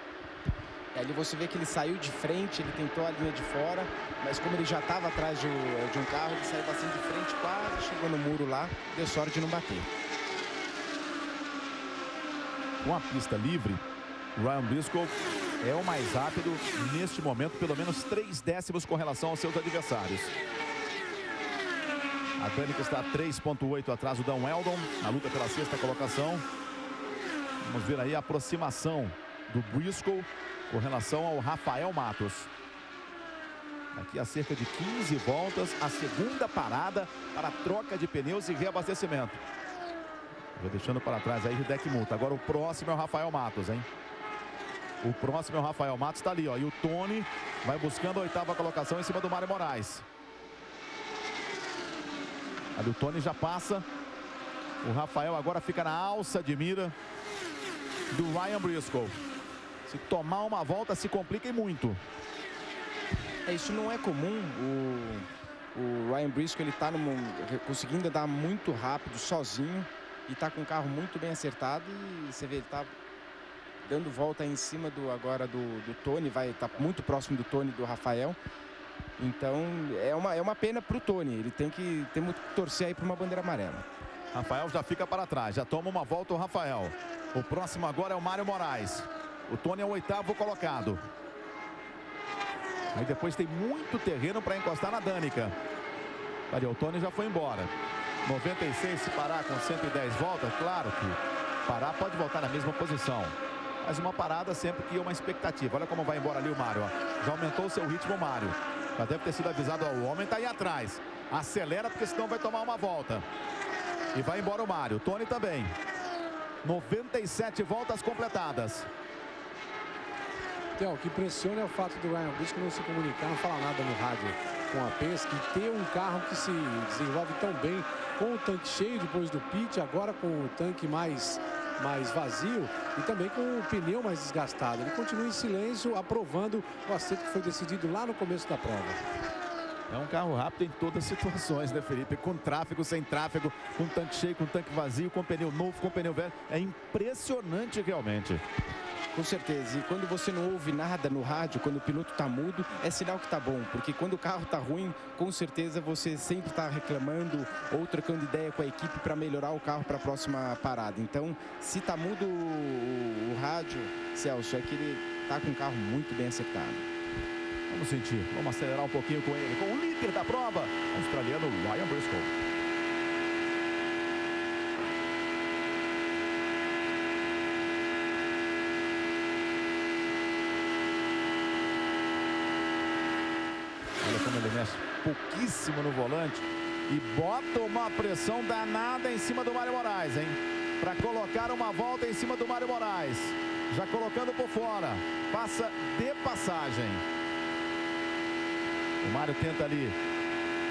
Speaker 3: Ali você vê que ele saiu de frente, ele tentou a linha de fora, mas como ele já estava atrás de um carro, ele saiu bastante de frente, quase chegou no muro lá, deu sorte de não bater.
Speaker 1: Com a pista livre, o Ryan Briscoe é o mais rápido neste momento, pelo menos 3 décimos com relação aos seus adversários. A Danica está a 3,8 atrás do Dan Weldon, na luta pela sexta colocação. Vamos ver aí a aproximação do Briscoe com relação ao Rafael Matos. Aqui a cerca de 15 voltas, a segunda parada para troca de pneus e reabastecimento. Vou deixando para trás aí Hideki Multa. Agora o próximo é o Rafael Matos, hein? O próximo é o Rafael Matos, está ali, ó. E o Tony vai buscando a oitava colocação em cima do Mário Moraes. Ali o Tony já passa. O Rafael agora fica na alça de mira do Ryan Briscoe. Se tomar uma volta, se complica e muito.
Speaker 3: Isso não é comum. O Ryan Briscoe, ele está conseguindo andar muito rápido, sozinho. E está com o carro muito bem acertado. E você vê, ele está dando volta em cima do Tony. Vai estar muito próximo do Tony e do Rafael. Então, é uma pena para o Tony. Ele tem que torcer aí para uma bandeira amarela.
Speaker 1: Rafael já fica para trás. Já toma uma volta o Rafael. O próximo agora é o Mário Moraes. O Tony é o oitavo colocado. Aí depois tem muito terreno para encostar na Danica. Ali, o Tony já foi embora. 96, se parar com 110 voltas, claro que parar pode voltar na mesma posição. Mas uma parada sempre que é uma expectativa. Olha como vai embora ali o Mário, ó. Já aumentou o seu ritmo o Mário. Já deve ter sido avisado, ó, o homem está aí atrás. Acelera porque senão vai tomar uma volta. E vai embora o Mário. O Tony também. 97 voltas completadas.
Speaker 2: O que impressiona é o fato do Ryan Briscoe não se comunicar, não falar nada no rádio com a Penske, e ter um carro que se desenvolve tão bem, com o tanque cheio depois do pit, agora com o tanque mais vazio e também com o pneu mais desgastado. Ele continua em silêncio, aprovando o acerto que foi decidido lá no começo da prova.
Speaker 1: É um carro rápido em todas as situações, né, Felipe? Com tráfego, sem tráfego, com tanque cheio, com tanque vazio, com pneu novo, com pneu velho. É impressionante realmente.
Speaker 3: Com certeza. E quando você não ouve nada no rádio, quando o piloto está mudo, é sinal que está bom. Porque quando o carro está ruim, com certeza você sempre está reclamando ou trocando ideia com a equipe para melhorar o carro para a próxima parada. Então, se está mudo o rádio, Celso, é que ele está com o carro muito bem acertado.
Speaker 1: Vamos sentir, vamos acelerar um pouquinho com ele, com o líder da prova, australiano Ryan Briscoe. Olha como ele mexe pouquíssimo no volante e bota uma pressão danada em cima do Mário Moraes, hein? Para colocar uma volta em cima do Mário Moraes. Já colocando por fora. Passa de passagem. O Mário tenta ali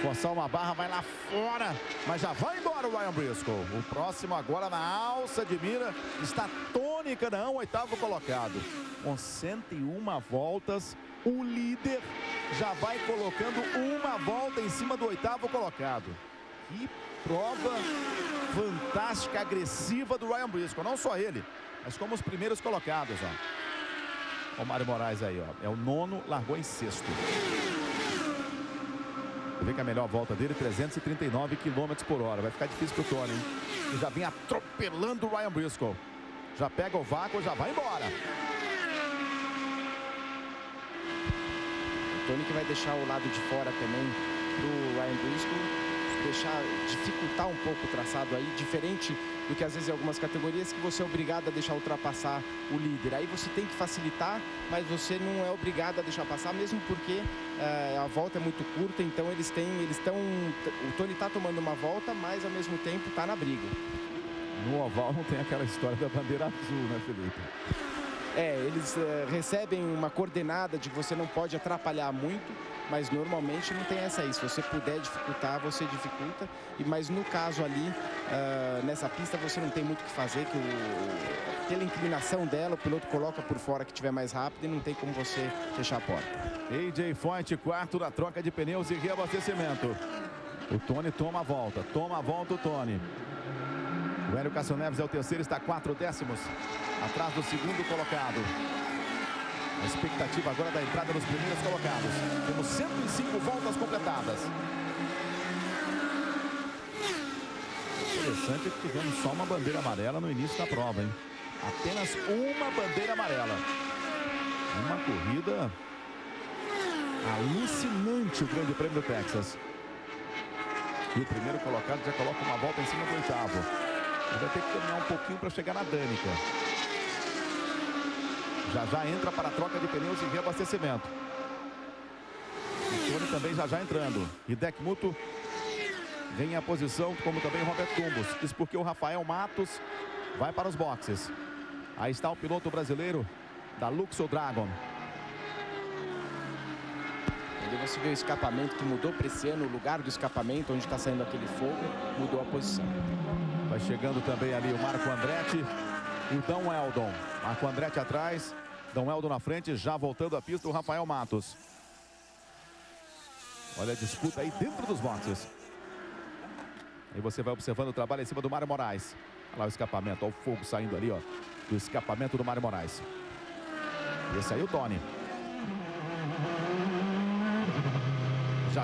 Speaker 1: forçar uma barra, vai lá fora, mas já vai embora o Ryan Briscoe. O próximo agora na alça de mira está Tony Kanaan, oitavo colocado. Com 101 voltas, o líder já vai colocando uma volta em cima do oitavo colocado. Que prova fantástica, agressiva do Ryan Briscoe. Não só ele, mas como os primeiros colocados, ó. O Mário Moraes aí, ó. É o nono, largou em sexto. Vê que a melhor volta dele, 339 km por hora. Vai ficar difícil pro Tony, hein? E já vem atropelando o Ryan Briscoe. Já pega o vácuo, já vai embora.
Speaker 3: O Tony que vai deixar o lado de fora também pro Ryan Briscoe. Dificultar um pouco o traçado aí, diferente do que às vezes em algumas categorias que você é obrigado a deixar ultrapassar o líder. Aí você tem que facilitar, mas você não é obrigado a deixar passar, mesmo porque a volta é muito curta, então o Tony está tomando uma volta, mas ao mesmo tempo está na briga.
Speaker 1: No oval não tem aquela história da bandeira azul, né, Felipe?
Speaker 3: Eles recebem uma coordenada de que você não pode atrapalhar muito, mas normalmente não tem essa aí. Se você puder dificultar, você dificulta. Mas no caso ali, nessa pista, você não tem muito o que fazer, pela inclinação dela, o piloto coloca por fora que estiver mais rápido e não tem como você fechar a porta.
Speaker 1: AJ Foyt, quarto da troca de pneus e reabastecimento. O Tony toma a volta o Tony. O Hélio Castro Neves é o terceiro, está 4 décimos atrás do segundo colocado. A expectativa agora da entrada dos primeiros colocados. Temos 105 voltas completadas. Interessante é que tivemos só uma bandeira amarela no início da prova, hein? Apenas uma bandeira amarela. Uma corrida alucinante, o Grande Prêmio do Texas. E o primeiro colocado já coloca uma volta em cima do oitavo. Ele vai ter que caminhar um pouquinho para chegar na Danica. Já entra para a troca de pneus e reabastecimento. O Tony também já entrando. E Deck Muto vem à posição, como também o Roberto Tumbos. Isso porque o Rafael Matos vai para os boxes. Aí está o piloto brasileiro da Luxor Dragon.
Speaker 3: Ali você vê o escapamento que mudou para esse ano, o lugar do escapamento, onde está saindo aquele fogo, mudou a posição.
Speaker 1: Vai chegando também ali o Marco Andretti e o Dom Eldon. Marco Andretti atrás, Dom Eldon na frente, já voltando a pista o Rafael Matos. Olha a disputa aí dentro dos boxes. Aí você vai observando o trabalho em cima do Mário Moraes. Olha lá o escapamento, olha o fogo saindo ali, ó, do escapamento do Mário Moraes. E esse aí o Tony.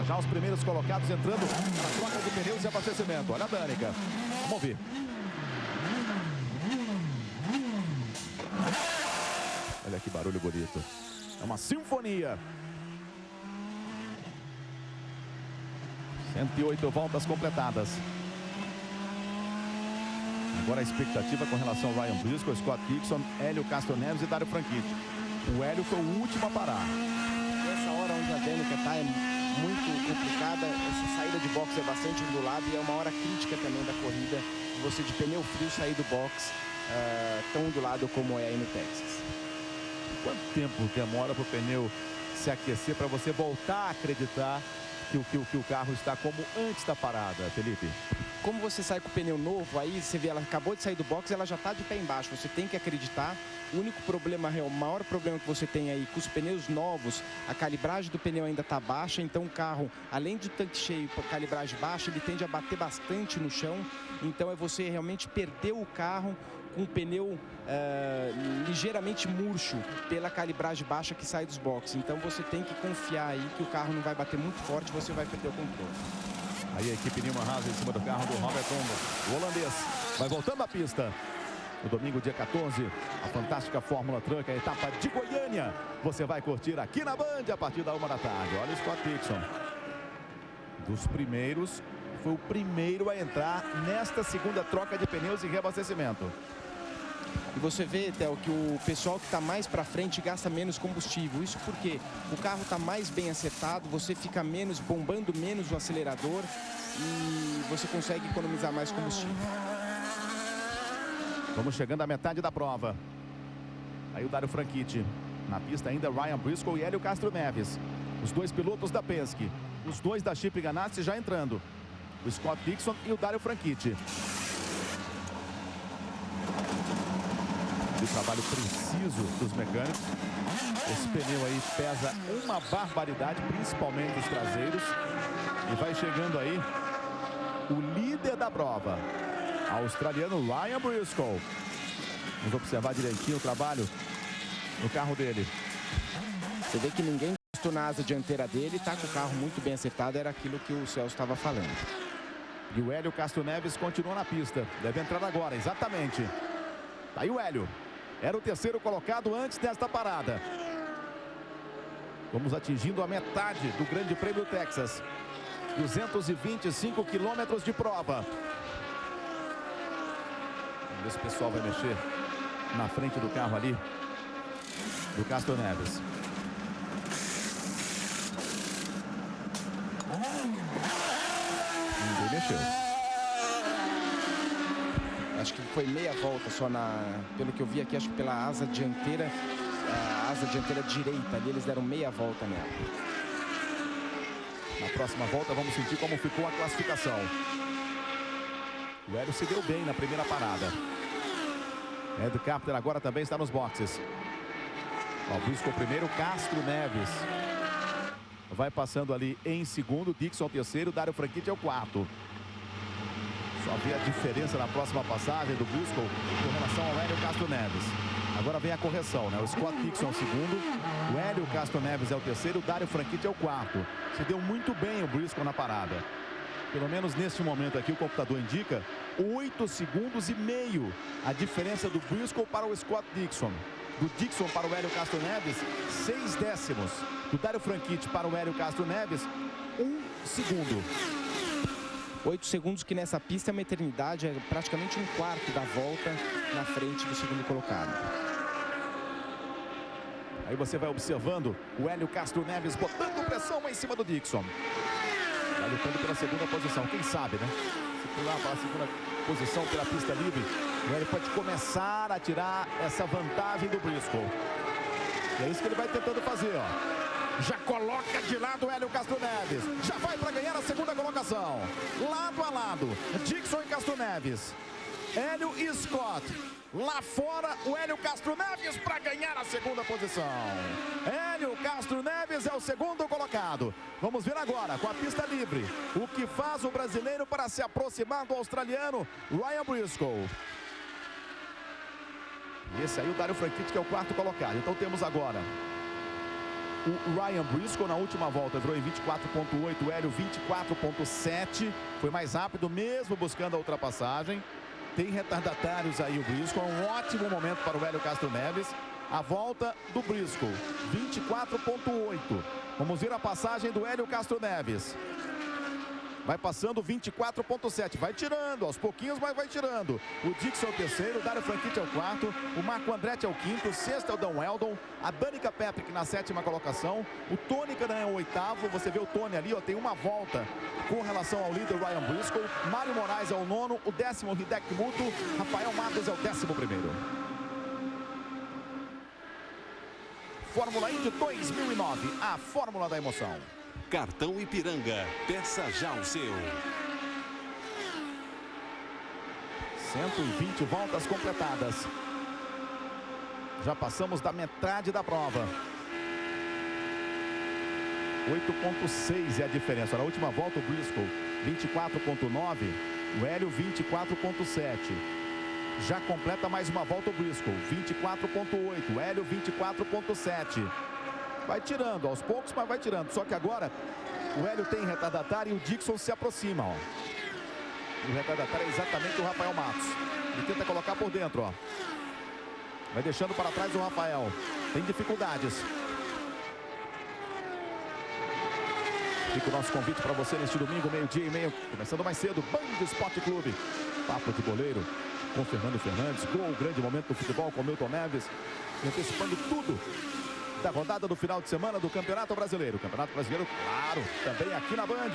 Speaker 1: Já os primeiros colocados entrando na troca de pneus e abastecimento. Olha a Danica. Vamos ver. Olha que barulho bonito. É uma sinfonia. 108 voltas completadas. Agora a expectativa com relação ao Ryan Briscoe, Scott Dixon, Hélio Castro Neves e Dário Franchitti. O Hélio foi o último a parar.
Speaker 3: Essa hora onde a Danica está é muito complicada, essa saída de box é bastante ondulada e é uma hora crítica também da corrida, você de pneu frio sair do box tão ondulado como é aí no Texas.
Speaker 1: Quanto tempo demora para o pneu se aquecer para você voltar a acreditar que o carro está como antes da parada, Felipe?
Speaker 3: Como você sai com o pneu novo, aí você vê, ela acabou de sair do box, ela já está de pé embaixo, você tem que acreditar. O único problema, o maior problema que você tem aí com os pneus novos, a calibragem do pneu ainda está baixa, então o carro, além de tanque cheio e calibragem baixa, ele tende a bater bastante no chão, então é você realmente perder o carro com o pneu ligeiramente murcho pela calibragem baixa que sai dos boxes. Então você tem que confiar aí que o carro não vai bater muito forte, você vai perder o controle.
Speaker 1: Aí a equipe Newman Haas em cima do carro do Robert Tumbos. O holandês vai voltando à pista. No domingo, dia 14, a fantástica Fórmula Truck, a etapa de Goiânia. Você vai curtir aqui na Band a partir da 1 da tarde. Olha o Scott Dixon. Dos primeiros, foi o primeiro a entrar nesta segunda troca de pneus e reabastecimento.
Speaker 3: E você vê, Theo, que o pessoal que está mais para frente gasta menos combustível. Isso porque o carro está mais bem acertado, você fica menos, bombando menos o acelerador e você consegue economizar mais combustível.
Speaker 1: Vamos chegando à metade da prova. Aí o Dario Franchitti. Na pista ainda Ryan Briscoe e Hélio Castro Neves. Os dois pilotos da Penske. Os dois da Chip Ganassi já entrando. O Scott Dixon e o Dario Franchitti. O trabalho preciso dos mecânicos. Esse pneu aí pesa uma barbaridade, principalmente os traseiros. E vai chegando aí o líder da prova, australiano Ryan Briscoe. Vamos observar direitinho o trabalho no carro dele.
Speaker 3: Você vê que ninguém encostou na asa dianteira dele, tá com o carro muito bem acertado, era aquilo que o Celso estava falando.
Speaker 1: E o Hélio Castro Neves continua na pista. Deve entrar agora, exatamente. Tá aí o Hélio. Era o terceiro colocado antes desta parada. Vamos atingindo a metade do Grande Prêmio Texas. 225 quilômetros de prova. Vamos ver se o pessoal vai mexer na frente do carro ali do Castro Neves. Ninguém mexeu.
Speaker 3: Acho que foi meia volta só pelo que eu vi aqui, acho que pela asa dianteira, a asa dianteira direita ali, eles deram meia volta nela.
Speaker 1: Na próxima volta vamos sentir como ficou a classificação. O Hélio se deu bem na primeira parada. Ed Carpenter agora também está nos boxes. O Briscoe primeiro, Castro Neves vai passando ali em segundo, Dixon terceiro, Dario Franchitti é o quarto. Só ver a diferença na próxima passagem do Briscoe com relação ao Hélio Castro Neves. Agora vem a correção, né? O Scott Dixon é o segundo, o Hélio Castro Neves é o terceiro, o Dario Franchitti é o quarto. Se deu muito bem o Briscoe na parada. Pelo menos neste momento aqui o computador indica 8 segundos e meio a diferença do Briscoe para o Scott Dixon. Do Dixon para o Hélio Castro Neves, 6 décimos. Do Dario Franchitti para o Hélio Castro Neves, 1 segundo.
Speaker 3: 8 segundos que nessa pista é uma eternidade, é praticamente um quarto da volta na frente do segundo colocado.
Speaker 1: Aí você vai observando o Hélio Castro Neves botando pressão em cima do Dixon. Vai lutando pela segunda posição, quem sabe, né? Se pular para a segunda posição pela pista livre, o Hélio pode começar a tirar essa vantagem do Briscoe. E é isso que ele vai tentando fazer, ó. Já coloca de lado o Hélio Castro Neves. Já vai para ganhar a segunda colocação. Lado a lado, Dixon e Castro Neves. Hélio e Scott. Lá fora, o Hélio Castro Neves para ganhar a segunda posição. Hélio Castro Neves é o segundo colocado. Vamos ver agora, com a pista livre, o que faz o brasileiro para se aproximar do australiano Ryan Briscoe. E esse aí, o Dario Franchitti, que é o quarto colocado. Então temos agora o Ryan Briscoe na última volta, entrou em 24.8, o Hélio 24.7. Foi mais rápido mesmo buscando a ultrapassagem. Tem retardatários aí o Briscoe, é um ótimo momento para o Hélio Castro Neves. A volta do Briscoe, 24.8. Vamos ver a passagem do Hélio Castro Neves. Vai passando 24.7, vai tirando, aos pouquinhos, mas vai tirando. O Dixon é o terceiro, o Dario Franchitti é o quarto, o Marco Andretti é o quinto, o sexto é o Dan Weldon, a Danica Patrick na sétima colocação, o Tony Kanaan é o oitavo, você vê o Tony ali, ó, tem uma volta com relação ao líder Ryan Briscoe, Mário Moraes é o nono, o décimo Hideki Muto, Rafael Matos é o 11º. Fórmula Indy 2009, a fórmula da emoção.
Speaker 4: Cartão Ipiranga, peça já o seu.
Speaker 1: 120 voltas completadas. Já passamos da metade da prova. 8.6 é a diferença. Na última volta o Briscoe 24.9, o Hélio 24.7. Já completa mais uma volta o Briscoe 24.8, o Hélio 24.7. Vai tirando, aos poucos, mas vai tirando. Só que agora o Hélio tem retardatário e o Dixon se aproxima, ó. E o retardatário é exatamente o Rafael Matos. Ele tenta colocar por dentro, ó. Vai deixando para trás o Rafael. Tem dificuldades. Fica o nosso convite para você neste domingo, 12h30, começando mais cedo, Band Esporte Clube. Papo de goleiro com Fernando Fernandes. Gol, grande momento do futebol com Milton Neves. E antecipando tudo da rodada do final de semana do Campeonato Brasileiro. Campeonato Brasileiro, claro, também aqui na Band.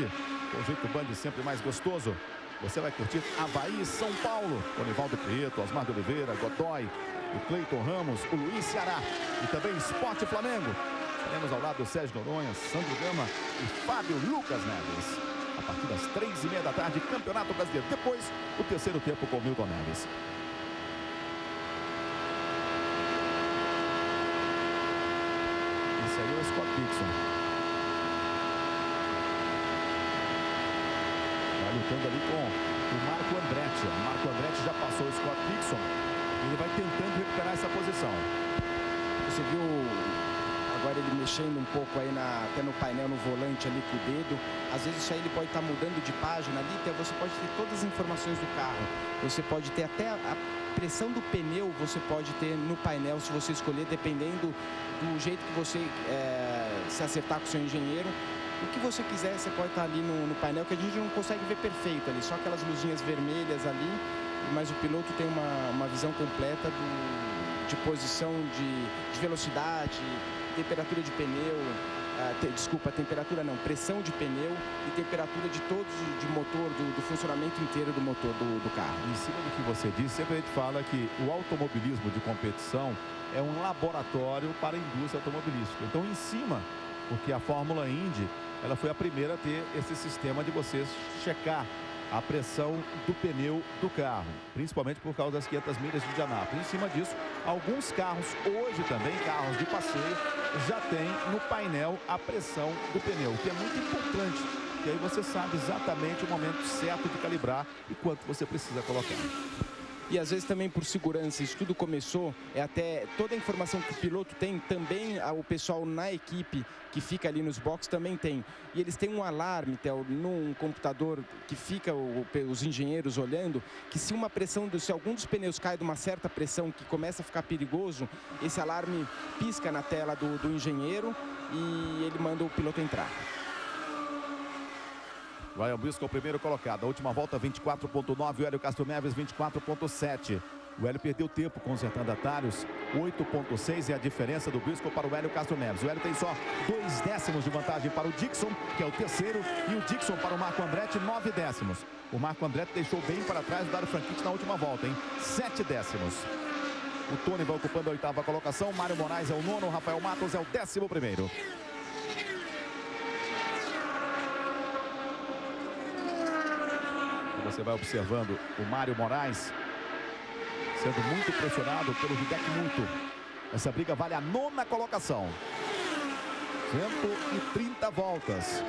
Speaker 1: O jeito Band sempre mais gostoso. Você vai curtir Avaí e São Paulo. O Nivaldo Prieto, Osmar de Oliveira, Godoy, o Cleiton Ramos, o Luiz Ceará. E também Sport Flamengo. Teremos ao lado do Sérgio Noronha, Sandro Gama e Fábio Lucas Neves. A partir das 3h30 da tarde, Campeonato Brasileiro. Depois, o terceiro tempo com Milton Neves. Esse aí é o Scott Dixon. Vai lutando ali com o Marco Andretti. O Marco Andretti já passou o Scott Dixon. E ele vai tentando recuperar essa posição.
Speaker 3: Você viu agora ele mexendo um pouco aí até no painel, no volante ali com o dedo. Às vezes isso aí ele pode estar mudando de página ali, então você pode ter todas as informações do carro. Você pode ter até a pressão do pneu, você pode ter no painel, se você escolher, dependendo do jeito que você se acertar com o seu engenheiro. O que você quiser, você pode estar ali no painel, que a gente não consegue ver perfeito ali, só aquelas luzinhas vermelhas ali, mas o piloto tem uma visão completa de posição, de velocidade, temperatura de pneu, temperatura não, pressão de pneu e temperatura de motor, do funcionamento inteiro do motor do carro.
Speaker 1: Em cima do que você disse, sempre a gente fala que o automobilismo de competição é um laboratório para a indústria automobilística. Então, em cima, porque a Fórmula Indy, ela foi a primeira a ter esse sistema de você checar a pressão do pneu do carro, principalmente por causa das 500 milhas de Indianápolis. Em cima disso, alguns carros, hoje também, carros de passeio, já tem no painel a pressão do pneu, que é muito importante, e aí você sabe exatamente o momento certo de calibrar e quanto você precisa colocar.
Speaker 3: E às vezes também por segurança, isso tudo começou, até toda a informação que o piloto tem, também o pessoal na equipe que fica ali nos boxes também tem. E eles têm um alarme, num computador que fica os engenheiros olhando, que se se algum dos pneus cai de uma certa pressão que começa a ficar perigoso, esse alarme pisca na tela do engenheiro e ele manda o piloto entrar.
Speaker 1: Ryan Briscoe, o primeiro colocado. A última volta, 24.9. O Hélio Castro Neves, 24.7. O Hélio perdeu tempo com os retardatários. 8.6 é a diferença do Briscoe para o Hélio Castro Neves. O Hélio tem só 2 décimos de vantagem para o Dixon, que é o terceiro. E o Dixon para o Marco Andretti, 9 décimos. O Marco Andretti deixou bem para trás o Dario Franchitti na última volta, hein? 7 décimos. O Tony vai ocupando a 8ª colocação. Mário Moraes é o 9º. O Rafael Matos é o 11º. Você vai observando o Mário Moraes sendo muito pressionado pelo Hideki Muto. Essa briga vale a 9ª colocação. 130 voltas.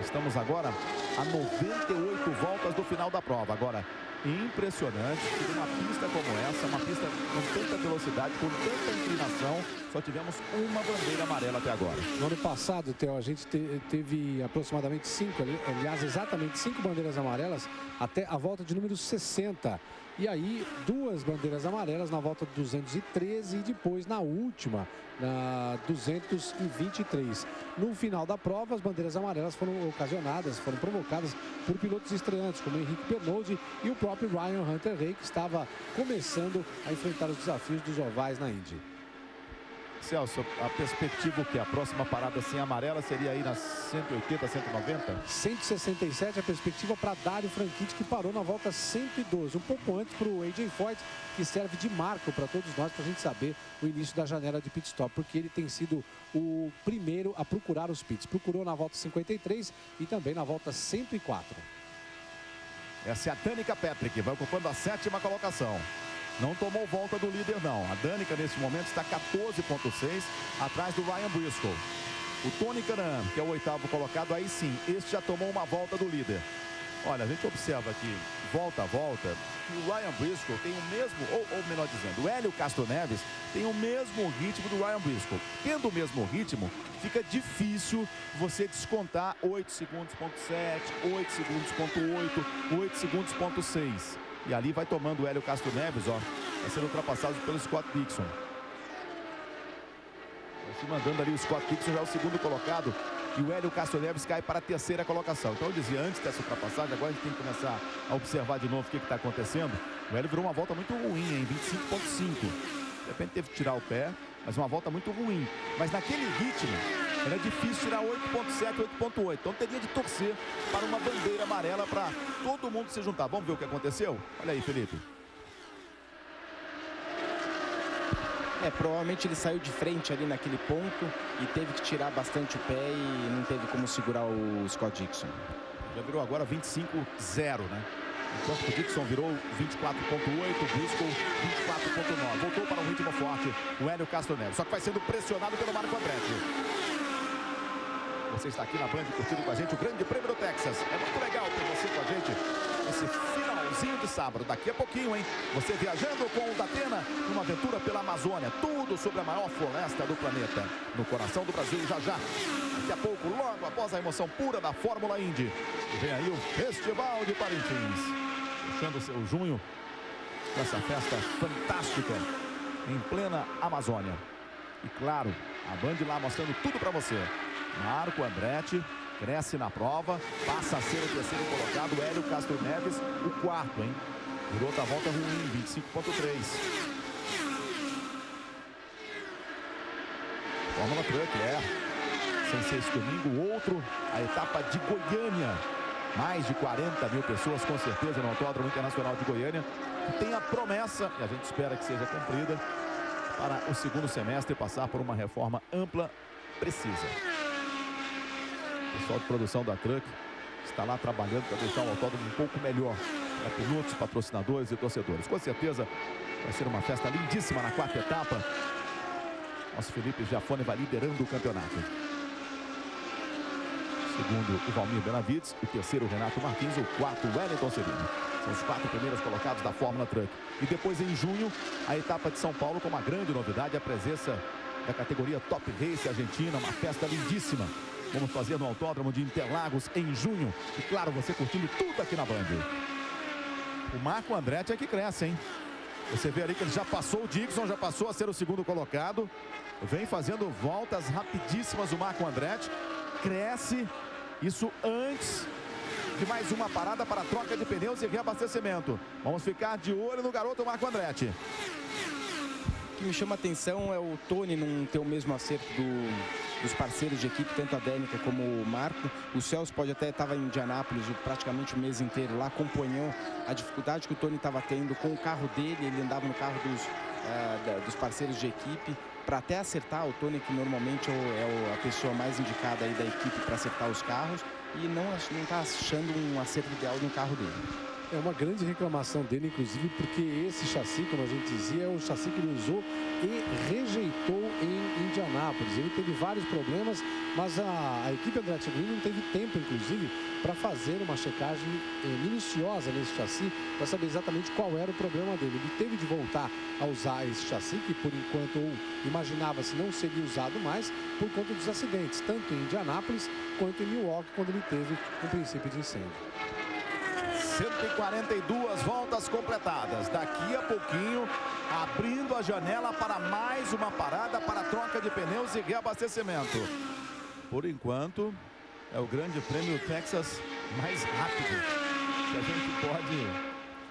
Speaker 1: Estamos agora a 98 voltas do final da prova. Agora, impressionante que numa pista como essa, uma pista com tanta velocidade, com tanta inclinação, só tivemos uma bandeira amarela até agora.
Speaker 2: No ano passado, Theo, a gente teve aproximadamente 5, aliás, exatamente 5 bandeiras amarelas até a volta de número 60. E aí, 2 bandeiras amarelas na volta 213 e depois na última, na 223. No final da prova, as bandeiras amarelas foram provocadas por pilotos estreantes, como Henrique Bernoldi e o próprio Ryan Hunter-Reay, que estava começando a enfrentar os desafios dos ovais na Indy.
Speaker 1: Celso, a perspectiva que a próxima parada sem amarela seria aí nas 180, 190?
Speaker 2: 167 a perspectiva para Dario Franchitti, que parou na volta 112, um pouco antes para o AJ Foyt, que serve de marco para todos nós, para a gente saber o início da janela de pit stop, porque ele tem sido o primeiro a procurar os pits. Procurou na volta 53 e também na volta 104.
Speaker 1: Essa é a Danica Patrick, vai ocupando a 7ª colocação. Não tomou volta do líder, não. A Danica, nesse momento, está 14.6, atrás do Ryan Briscoe. O Tony Kanaan, que é o 8º colocado, aí sim, este já tomou uma volta do líder. Olha, a gente observa aqui, volta a volta, que o Ryan Briscoe tem o mesmo, ou melhor dizendo, o Hélio Castro Neves tem o mesmo ritmo do Ryan Briscoe. Tendo o mesmo ritmo, fica difícil você descontar 8 segundos, ponto 7, 8 segundos, ponto 8, 8 segundos, ponto 6. E ali vai tomando o Hélio Castro Neves, ó, vai sendo ultrapassado pelo Scott Dixon. Vai se mandando ali o Scott Dixon, já é o segundo colocado. E o Hélio Castro Neves cai para a terceira colocação. Então eu dizia antes dessa ultrapassagem, agora a gente tem que começar a observar de novo o que está acontecendo. O Hélio virou uma volta muito ruim, em 25,5. De repente teve que tirar o pé, mas uma volta muito ruim. Mas naquele ritmo, era difícil tirar 8,7, 8,8. Então teria de torcer para uma bandeira amarela para todo mundo se juntar. Vamos ver o que aconteceu? Olha aí, Felipe.
Speaker 3: Provavelmente ele saiu de frente ali naquele ponto e teve que tirar bastante o pé e não teve como segurar o Scott Dixon.
Speaker 1: Já virou agora 25,0, né? Enquanto o Dixon virou 24,8, o Briscoe 24,9. Voltou para um ritmo forte o Hélio Castro Neves. Só que vai sendo pressionado pelo Marco Andretti. Você está aqui na Band curtindo com a gente o Grande Prêmio do Texas. É muito legal ter você com a gente esse finalzinho de sábado. Daqui a pouquinho, hein? Você viajando com o Datena numa aventura pela Amazônia. Tudo sobre a maior floresta do planeta. No coração do Brasil, já já. Daqui a pouco, logo após a emoção pura da Fórmula Indy. E vem aí o Festival de Parintins. Fechando o seu junho com essa festa fantástica em plena Amazônia. E claro, a Band lá mostrando tudo para você. Marco Andretti cresce na prova, passa a ser o terceiro colocado, Hélio Castro Neves, o quarto, hein? Virou outra volta ruim, 25,3. Fórmula Truck, sem ser esse domingo, outro, a etapa de Goiânia. Mais de 40 mil pessoas, com certeza, no Autódromo Internacional de Goiânia, que tem a promessa, e a gente espera que seja cumprida, para o segundo semestre passar por uma reforma ampla, precisa. O pessoal de produção da Truck está lá trabalhando para deixar o autódromo um pouco melhor para pilotos, patrocinadores e torcedores. Com certeza vai ser uma festa lindíssima na quarta etapa. Nosso Felipe Giafone vai liderando o campeonato. Segundo o Valmir Benavides, o terceiro o Renato Martins, o quarto o Wellington Serino. São os 4 primeiros colocados da Fórmula Truck. E depois em junho, a etapa de São Paulo com uma grande novidade, a presença da categoria Top Race Argentina, uma festa lindíssima. Vamos fazer no Autódromo de Interlagos em junho. E claro, você curtindo tudo aqui na Band. O Marco Andretti é que cresce, hein? Você vê ali que ele já passou o Dixon, já passou a ser o segundo colocado. Vem fazendo voltas rapidíssimas o Marco Andretti. Cresce, isso antes de mais uma parada para troca de pneus e reabastecimento. Vamos ficar de olho no garoto Marco Andretti.
Speaker 3: O que me chama a atenção é o Tony não ter o mesmo acerto dos parceiros de equipe, tanto a Danica como o Marco. O Celso pode até estava em Indianápolis praticamente o mês inteiro lá, acompanhou a dificuldade que o Tony estava tendo com o carro dele. Ele andava no carro dos parceiros de equipe para até acertar. O Tony, que normalmente é a pessoa mais indicada aí da equipe para acertar os carros, e não está achando um acerto ideal no carro dele.
Speaker 2: É uma grande reclamação dele, inclusive, porque esse chassi, como a gente dizia, é o chassi que ele usou e rejeitou em Indianápolis. Ele teve vários problemas, mas a equipe Andretti Green não teve tempo, inclusive, para fazer uma checagem minuciosa nesse chassi, para saber exatamente qual era o problema dele. Ele teve de voltar a usar esse chassi, que por enquanto imaginava-se não seria usado mais, por conta dos acidentes, tanto em Indianápolis quanto em Milwaukee, quando ele teve um princípio de incêndio.
Speaker 1: 142 voltas completadas. Daqui a pouquinho, abrindo a janela para mais uma parada para troca de pneus e reabastecimento. Por enquanto, é o Grande Prêmio Texas mais rápido.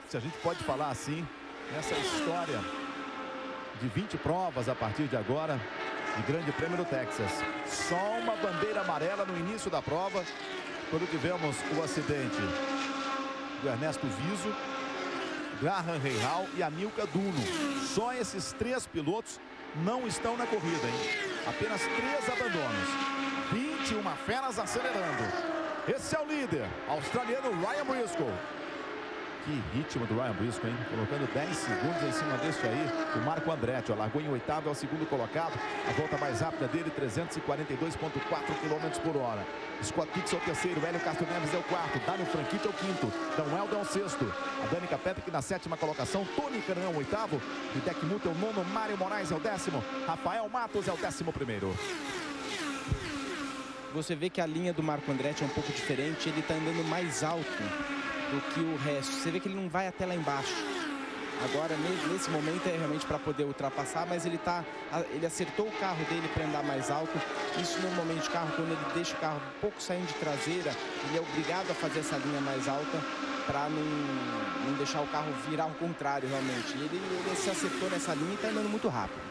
Speaker 1: Se a gente pode falar assim, nessa história de 20 provas a partir de agora, de Grande Prêmio do Texas. Só uma bandeira amarela no início da prova, quando tivemos o acidente do Ernesto Viso, Graham Rahal e Amilcar Duno. Só esses 3 pilotos não estão na corrida, hein? Apenas 3 abandonos. 21 feras acelerando. Esse é o líder, australiano Ryan Briscoe. Que ritmo do Ryan Briscoe, hein? Colocando 10 segundos em cima deste aí, o Marco Andretti. Ó, largou em oitavo, é o segundo colocado. A volta mais rápida dele, 342,4 km por hora. Scott Dixon é o terceiro, Hélio Castro Neves é o quarto, Dário Franchitti é o quinto, Dan Welder é o sexto, a Danica Patrick na sétima colocação, Tony Canaan o oitavo, Hideki Muto é o nono, Mário Moraes é o décimo, Rafael Matos é o 11º.
Speaker 3: Você vê que a linha do Marco Andretti é um pouco diferente, ele está andando mais alto do que o resto. Você vê que ele não vai até lá embaixo. Agora, nesse momento, é realmente para poder ultrapassar, mas ele acertou o carro dele para andar mais alto. Isso, normalmente, o carro, quando ele deixa o carro um pouco saindo de traseira, ele é obrigado a fazer essa linha mais alta para não deixar o carro virar ao contrário, realmente. E ele se acertou nessa linha e está andando muito rápido.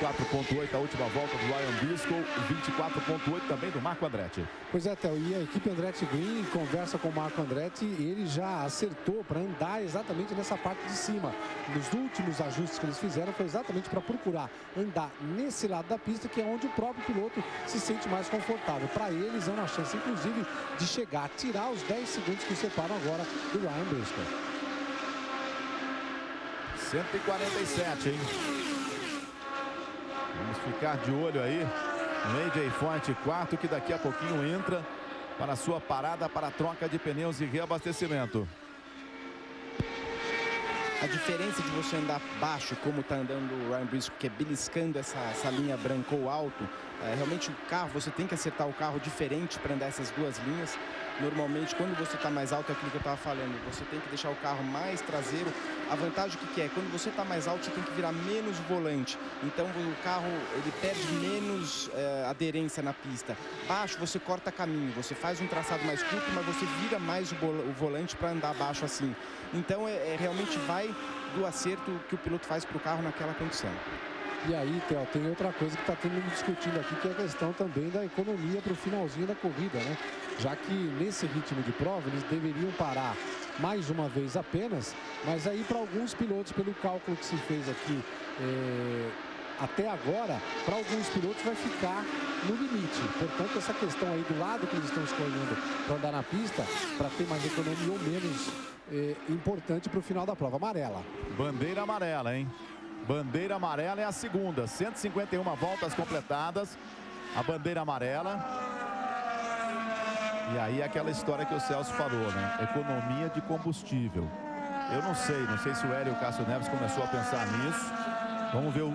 Speaker 1: 24,8 a última volta do Ryan Briscoe, 24,8 também do Marco Andretti.
Speaker 2: Pois é, Theo, e a equipe Andretti Green conversa com o Marco Andretti e ele já acertou para andar exatamente nessa parte de cima. Nos últimos ajustes que eles fizeram foi exatamente para procurar andar nesse lado da pista, que é onde o próprio piloto se sente mais confortável. Para eles é uma chance, inclusive, de chegar, tirar os 10 segundos que separam agora do Ryan Briscoe.
Speaker 1: 147, hein? Vamos ficar de olho aí no AJ Foyt, quarto, que daqui a pouquinho entra para a sua parada para a troca de pneus e reabastecimento.
Speaker 3: A diferença de você andar baixo, como está andando o Ryan Briscoe, que é beliscando essa linha branca ou alto, realmente o carro, você tem que acertar o carro diferente para andar essas duas linhas. Normalmente, quando você está mais alto, é aquilo que eu estava falando, você tem que deixar o carro mais traseiro. A vantagem que é, quando você está mais alto, você tem que virar menos o volante. Então, o carro, ele perde menos aderência na pista. Baixo, você corta caminho, você faz um traçado mais curto, mas você vira mais o volante para andar baixo assim. Então, realmente vai do acerto que o piloto faz para o carro naquela condição.
Speaker 2: E aí, Theo, tem outra coisa que está todo mundo discutindo aqui, que é a questão também da economia para o finalzinho da corrida, né? Já que nesse ritmo de prova eles deveriam parar mais uma vez apenas, mas aí para alguns pilotos, pelo cálculo que se fez aqui até agora, para alguns pilotos vai ficar no limite. Portanto, essa questão aí do lado que eles estão escolhendo para andar na pista, para ter mais economia ou menos importante para o final da prova. Amarela.
Speaker 1: Bandeira amarela, hein? Bandeira amarela é a segunda, 151 voltas completadas, a bandeira amarela. E aí aquela história que o Celso falou, né? Economia de combustível. Eu não sei se o Hélio Castro Neves começou a pensar nisso. Vamos ver o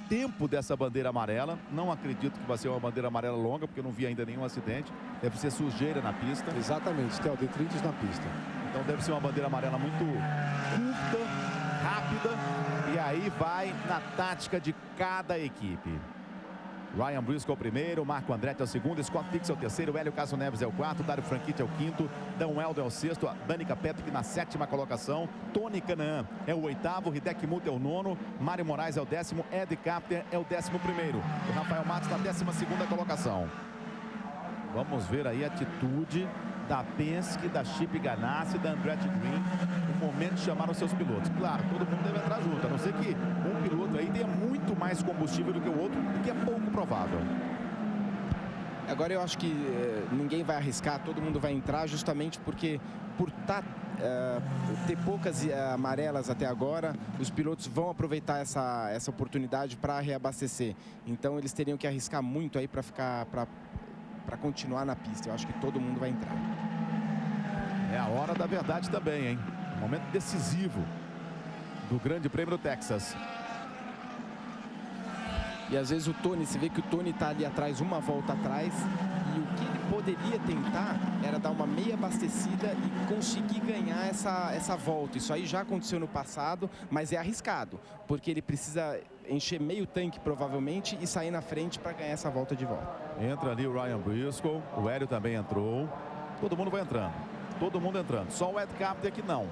Speaker 1: tempo dessa bandeira amarela. Não acredito que vai ser uma bandeira amarela longa, porque eu não vi ainda nenhum acidente. Deve ser sujeira na pista.
Speaker 2: Exatamente, Theo, detritos na pista.
Speaker 1: Então deve ser uma bandeira amarela muito curta, rápida, e aí vai na tática de cada equipe. Ryan Briscoe é o primeiro, Marco Andretti é o segundo, Scott Dixon é o terceiro, Hélio Castro Neves é o quarto, Dário Franchitti é o quinto, Dan Welder é o sexto, a Danica Patrick na sétima colocação, Tony Canaan é o oitavo, Hideki Muto é o nono, Mário Moraes é o décimo, Ed Carpenter é o 11º, o Rafael Matos na 12ª colocação. Vamos ver aí a atitude da Penske, da Chip Ganassi, da Andretti Green, no momento de chamar os seus pilotos. Claro, todo mundo deve entrar junto, a não ser que um piloto aí tenha muito mais combustível do que o outro, o que é pouco provável.
Speaker 3: Agora eu acho que ninguém vai arriscar, todo mundo vai entrar, justamente porque por ter poucas amarelas até agora, os pilotos vão aproveitar essa oportunidade para reabastecer. Então eles teriam que arriscar muito aí para continuar na pista. Eu acho que todo mundo vai entrar.
Speaker 1: É a hora da verdade também, hein? Momento decisivo do Grande Prêmio do Texas.
Speaker 3: E às vezes o Tony, você vê que o Tony está ali atrás, uma volta atrás, e o que ele poderia tentar era dar uma meia abastecida e conseguir ganhar essa volta. Isso aí já aconteceu no passado, mas é arriscado, porque ele precisa encher meio tanque provavelmente e sair na frente para ganhar essa volta de volta.
Speaker 1: Entra ali o Ryan Briscoe, o Hélio também entrou, todo mundo vai entrando, todo mundo entrando, só o Ed Carpenter que não.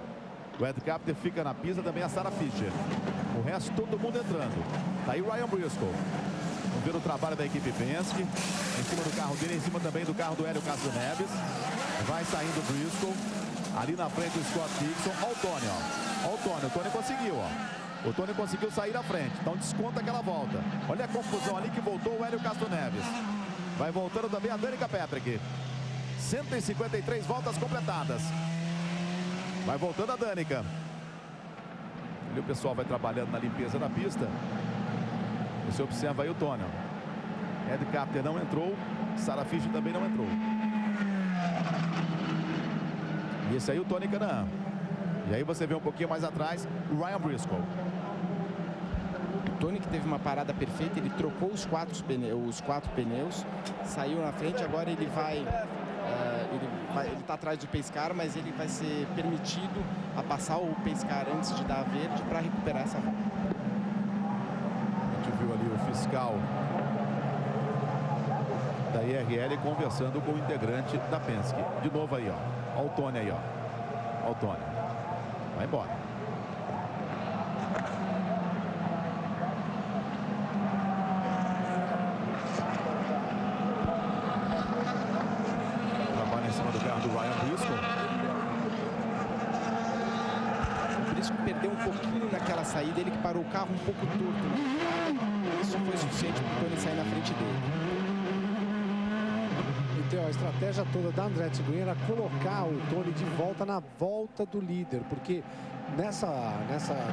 Speaker 1: O Ed Carpenter fica na pista, também a Sarah Fischer. O resto, todo mundo entrando. Tá aí o Ryan Briscoe. Vamos ver o trabalho da equipe Penske. Em cima do carro dele, em cima também do carro do Hélio Castro Neves. Vai saindo o Briscoe. Ali na frente o Scott Dixon. Olha o Tony, ó. Olha o Tony. O Tony conseguiu, ó. O Tony conseguiu sair à frente. Então desconta aquela volta. Olha a confusão ali que voltou o Hélio Castro Neves. Vai voltando também a Danica Patrick. 153 voltas completadas. Vai voltando a Danica. Ali o pessoal vai trabalhando na limpeza da pista. Você observa aí o Tony. Ed Carpenter não entrou. Sarah Fisher também não entrou. E esse aí o Tony Kanaan. E aí você vê um pouquinho mais atrás o Ryan Briscoe.
Speaker 3: O Tony, que teve uma parada perfeita, ele trocou os quatro pneus, saiu na frente. Agora ele ele está atrás do pace car, mas ele vai ser permitido a passar o pace car antes de dar a verde para recuperar essa volta.
Speaker 1: A gente viu ali o fiscal da IRL conversando com o integrante da Penske. De novo aí, ó. Olha o Tony aí, ó. Olha o Tony. Vai embora. Trabalha em cima do carro do Ryan Briscoe.
Speaker 3: O Briscoe perdeu um pouquinho naquela saída, ele que parou o carro um pouco torto. Isso foi suficiente para o Tony sair na frente dele.
Speaker 2: Então, a estratégia toda da Andretti Green era colocar o Tony de volta na volta do líder, porque nessa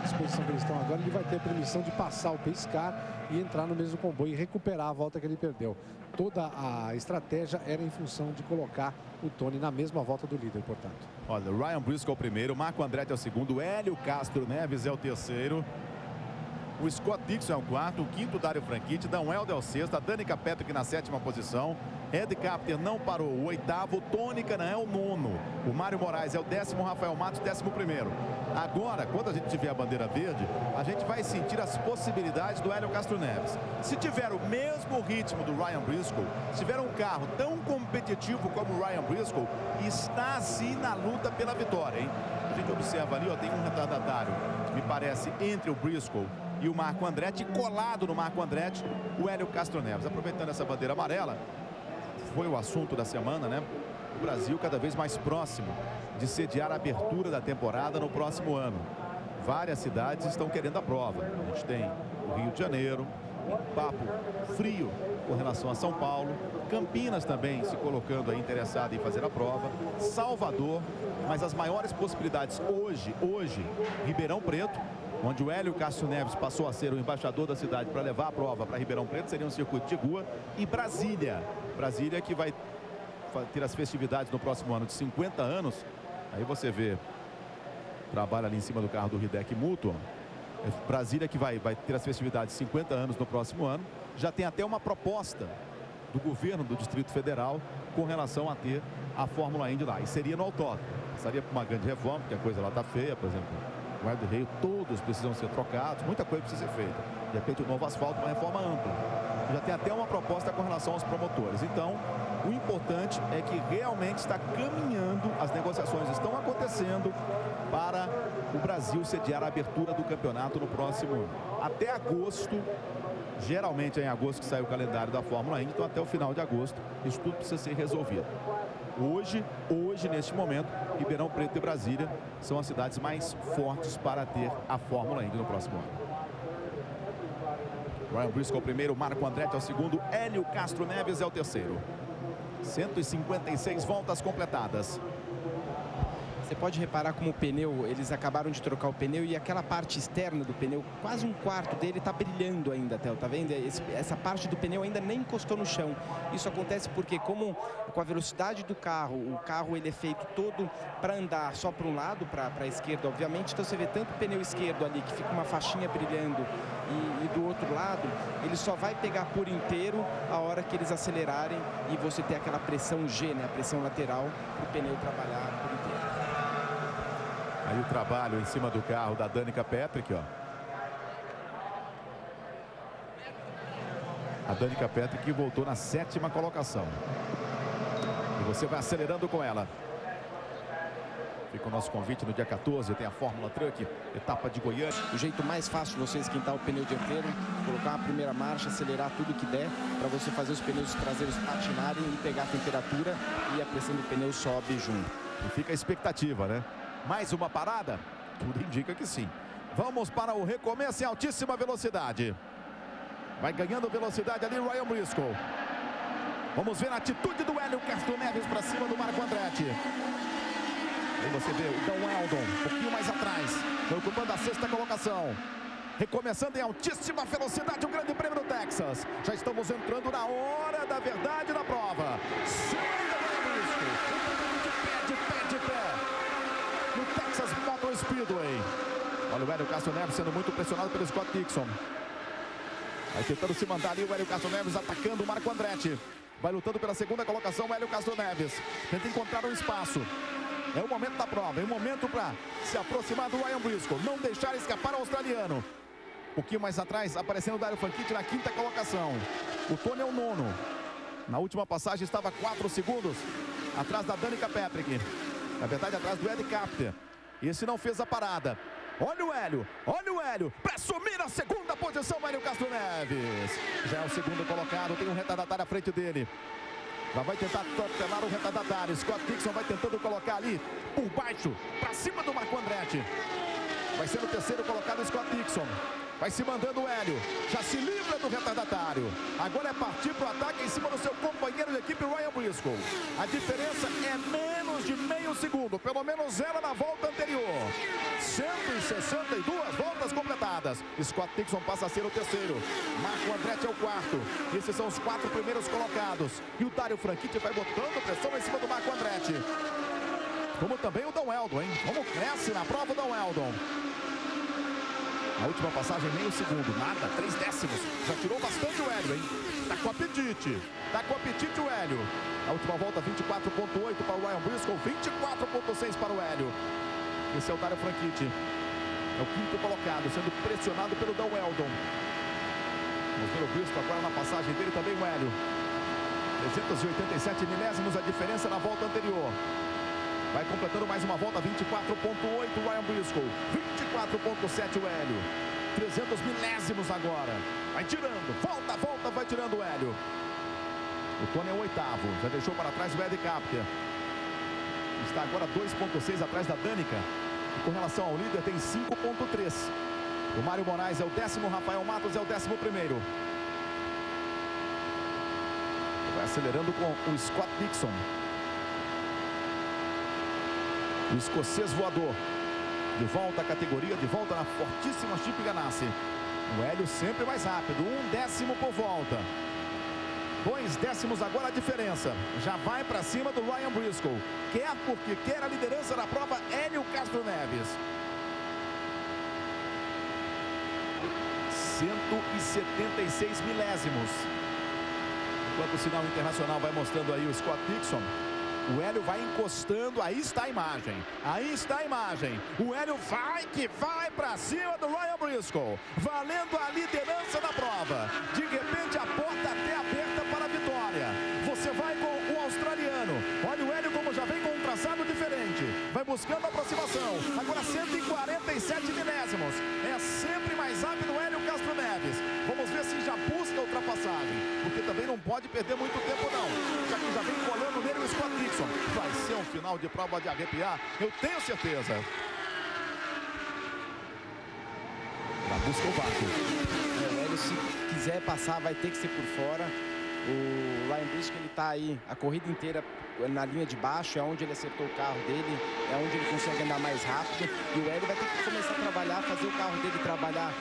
Speaker 2: disposição que eles estão agora, ele vai ter permissão de passar o pace car e entrar no mesmo comboio e recuperar a volta que ele perdeu. Toda a estratégia era em função de colocar o Tony na mesma volta do líder, portanto.
Speaker 1: Olha, Ryan Briscoe é o primeiro, Marco Andretti é o segundo, Hélio Castro Neves é o terceiro. O Scott Dixon é o quarto, o quinto Dario Franchitti, Dan Welder é o sexto, a Danica Patrick na sétima posição, Ed Carpenter não parou, o oitavo, Tony Kanaan é o nono, o Mário Moraes é o décimo, Rafael Matos 11º. Agora, quando a gente tiver a bandeira verde, a gente vai sentir as possibilidades do Hélio Castro Neves. Se tiver o mesmo ritmo do Ryan Briscoe, se tiver um carro tão competitivo como o Ryan Briscoe, está sim na luta pela vitória, hein? A gente observa ali, ó, tem um retardatário, me parece, entre o Briscoe e o Marco Andretti, colado no Marco Andretti, o Hélio Castro Neves. Aproveitando essa bandeira amarela, foi o assunto da semana, né? O Brasil cada vez mais próximo de sediar a abertura da temporada no próximo ano. Várias cidades estão querendo a prova. A gente tem o Rio de Janeiro, um papo frio com relação a São Paulo, Campinas também se colocando aí interessada em fazer a prova, Salvador, mas as maiores possibilidades hoje, Ribeirão Preto, onde o Hélio Castro Neves passou a ser o embaixador da cidade para levar a prova para Ribeirão Preto, seria um circuito de rua, e Brasília que vai ter as festividades no próximo ano de 50 anos. Aí você vê, trabalha ali em cima do carro do Hideki Muto. Brasília que vai ter as festividades de 50 anos no próximo ano. Já tem até uma proposta do governo do Distrito Federal com relação a ter a Fórmula Indy lá. E seria no autódromo. Passaria por uma grande reforma, porque a coisa lá está feia, por exemplo. O guarda-reio, todos precisam ser trocados, muita coisa precisa ser feita. De repente, um novo asfalto, uma reforma ampla. Já tem até uma proposta com relação aos promotores. Então, o importante é que realmente está caminhando, as negociações estão acontecendo para o Brasil sediar a abertura do campeonato no próximo ano. Até agosto, geralmente é em agosto que sai o calendário da Fórmula Indy, então até o final de agosto, isso tudo precisa ser resolvido. Hoje, neste momento, Ribeirão Preto e Brasília são as cidades mais fortes para ter a Fórmula Indy no próximo ano. Ryan Briscoe é o primeiro, Marco Andretti é o segundo, Hélio Castro Neves é o terceiro. 156 voltas completadas.
Speaker 3: Você pode reparar como o pneu, eles acabaram de trocar o pneu e aquela parte externa do pneu, quase um quarto dele está brilhando ainda, Theo, tá vendo? Essa parte do pneu ainda nem encostou no chão. Isso acontece porque, como com a velocidade do carro, o carro ele é feito todo para andar só para um lado, para a esquerda, obviamente. Então você vê tanto o pneu esquerdo ali, que fica uma faixinha brilhando, e do outro lado, ele só vai pegar por inteiro a hora que eles acelerarem e você ter aquela pressão G, né? A pressão lateral, para o pneu trabalhar por inteiro.
Speaker 1: Aí o trabalho em cima do carro da Danica Patrick, ó. A Danica Patrick voltou na 7ª colocação. E você vai acelerando com ela. Fica o nosso convite no dia 14, tem a Fórmula Truck, etapa de Goiânia.
Speaker 3: O jeito mais fácil de você esquentar o pneu dianteiro, colocar a primeira marcha, acelerar tudo que der, para você fazer os pneus traseiros patinarem e pegar a temperatura, e a pressão do pneu sobe junto.
Speaker 1: E fica a expectativa, né? Mais uma parada? Tudo indica que sim. Vamos para o recomeço em altíssima velocidade. Vai ganhando velocidade ali Ryan Briscoe. Vamos ver a atitude do Hélio Castro Neves para cima do Marco Andretti. Aí você vê o Dan Weldon, um pouquinho mais atrás, ocupando a 6ª colocação. Recomeçando em altíssima velocidade o Grande Prêmio do Texas. Já estamos entrando na hora da verdade da prova. De pé. No Texas Motor Speedway. Olha o Hélio Castro Neves sendo muito pressionado pelo Scott Dixon. Vai tentando se mandar ali o Hélio Castro Neves atacando o Marco Andretti. Vai lutando pela 2ª colocação o Hélio Castro Neves. Tenta encontrar um espaço. É o momento da prova, é o momento para se aproximar do Ryan Briscoe. Não deixar escapar o australiano. Um pouquinho mais atrás, aparecendo o Dario Franchitti na 5ª colocação. O Tony é o 9º. Na última passagem estava 4 segundos atrás da Danica Patrick. Na verdade, atrás do Ed Capter. Esse não fez a parada. Olha o Hélio, para assumir a 2ª posição, Hélio Castro Neves. Já é o 2º colocado, tem um retardatário à frente dele. Já vai tentar atropelar o retardatário. Scott Dixon vai tentando colocar ali por baixo, para cima do Marco Andretti. Vai ser o 3º colocado, Scott Dixon. Vai se mandando o Hélio. Já se livra do retardatário. Agora é partir para o ataque em cima do seu companheiro de equipe, Ryan Briscoe. A diferença é menos de meio segundo. Pelo menos ela na volta anterior. 162 voltas completadas. Scott Dixon passa a ser o 3º. Marco Andretti é o 4º. Esses são os 4 primeiros colocados. E o Dario Franchitti vai botando pressão em cima do Marco Andretti. Como também o Dan Weldon, hein? Como cresce na prova o Dan Weldon. A última passagem, meio segundo, nada, 3 décimos. Já tirou bastante o Hélio, hein? Tá com apetite o Hélio. A última volta, 24.8 para o Ryan Briscoe, 24.6 para o Hélio. Esse é o Dario Franchitti. É o 5º colocado, sendo pressionado pelo Dan Weldon. Vamos ver o Briscoe agora na passagem dele também o Hélio. 387 milésimos a diferença na volta anterior. Vai completando mais uma volta, 24.8 o Ryan Briscoe, 24.7 o Hélio. 300 milésimos agora. Vai tirando, volta, vai tirando o Hélio. O Tony é o 8º, já deixou para trás o Ed Capter. Está agora 2.6 atrás da Danica. E com relação ao líder tem 5.3. O Mário Moraes é o 10º, Rafael Matos é o 11º. Vai acelerando com o Scott Dixon. O escocês voador. De volta à categoria, de volta na fortíssima Chip Ganassi. O Hélio sempre mais rápido, 1 décimo por volta. 2 décimos agora a diferença. Já vai para cima do Ryan Briscoe. Quer porque quer a liderança da prova, Hélio Castro Neves. 176 milésimos. Enquanto o sinal internacional vai mostrando aí o Scott Dixon. O Hélio vai encostando, aí está a imagem. O Hélio vai para cima do Ryan Briscoe, valendo a liderança da prova. De repente a porta até aberta para a vitória. Você vai com o australiano. Olha o Hélio como já vem com um traçado diferente. Vai buscando a aproximação. Agora 147 milésimos. É sempre mais rápido o Hélio Castro Neves. Vamos ver se já busca a ultrapassagem. Porque também não pode perder muito tempo não. Já que já vem colando nele o Scott Dixon. Vai ser um final de prova de arrepiar, eu tenho certeza. Na busca o vácuo.
Speaker 3: O Hélio, se quiser passar, vai ter que ser por fora. O Ryan Briscoe, ele tá aí a corrida inteira na linha de baixo, é onde ele acertou o carro dele, é onde ele consegue andar mais rápido. E o Hélio vai ter que começar a trabalhar, fazer o carro dele trabalhar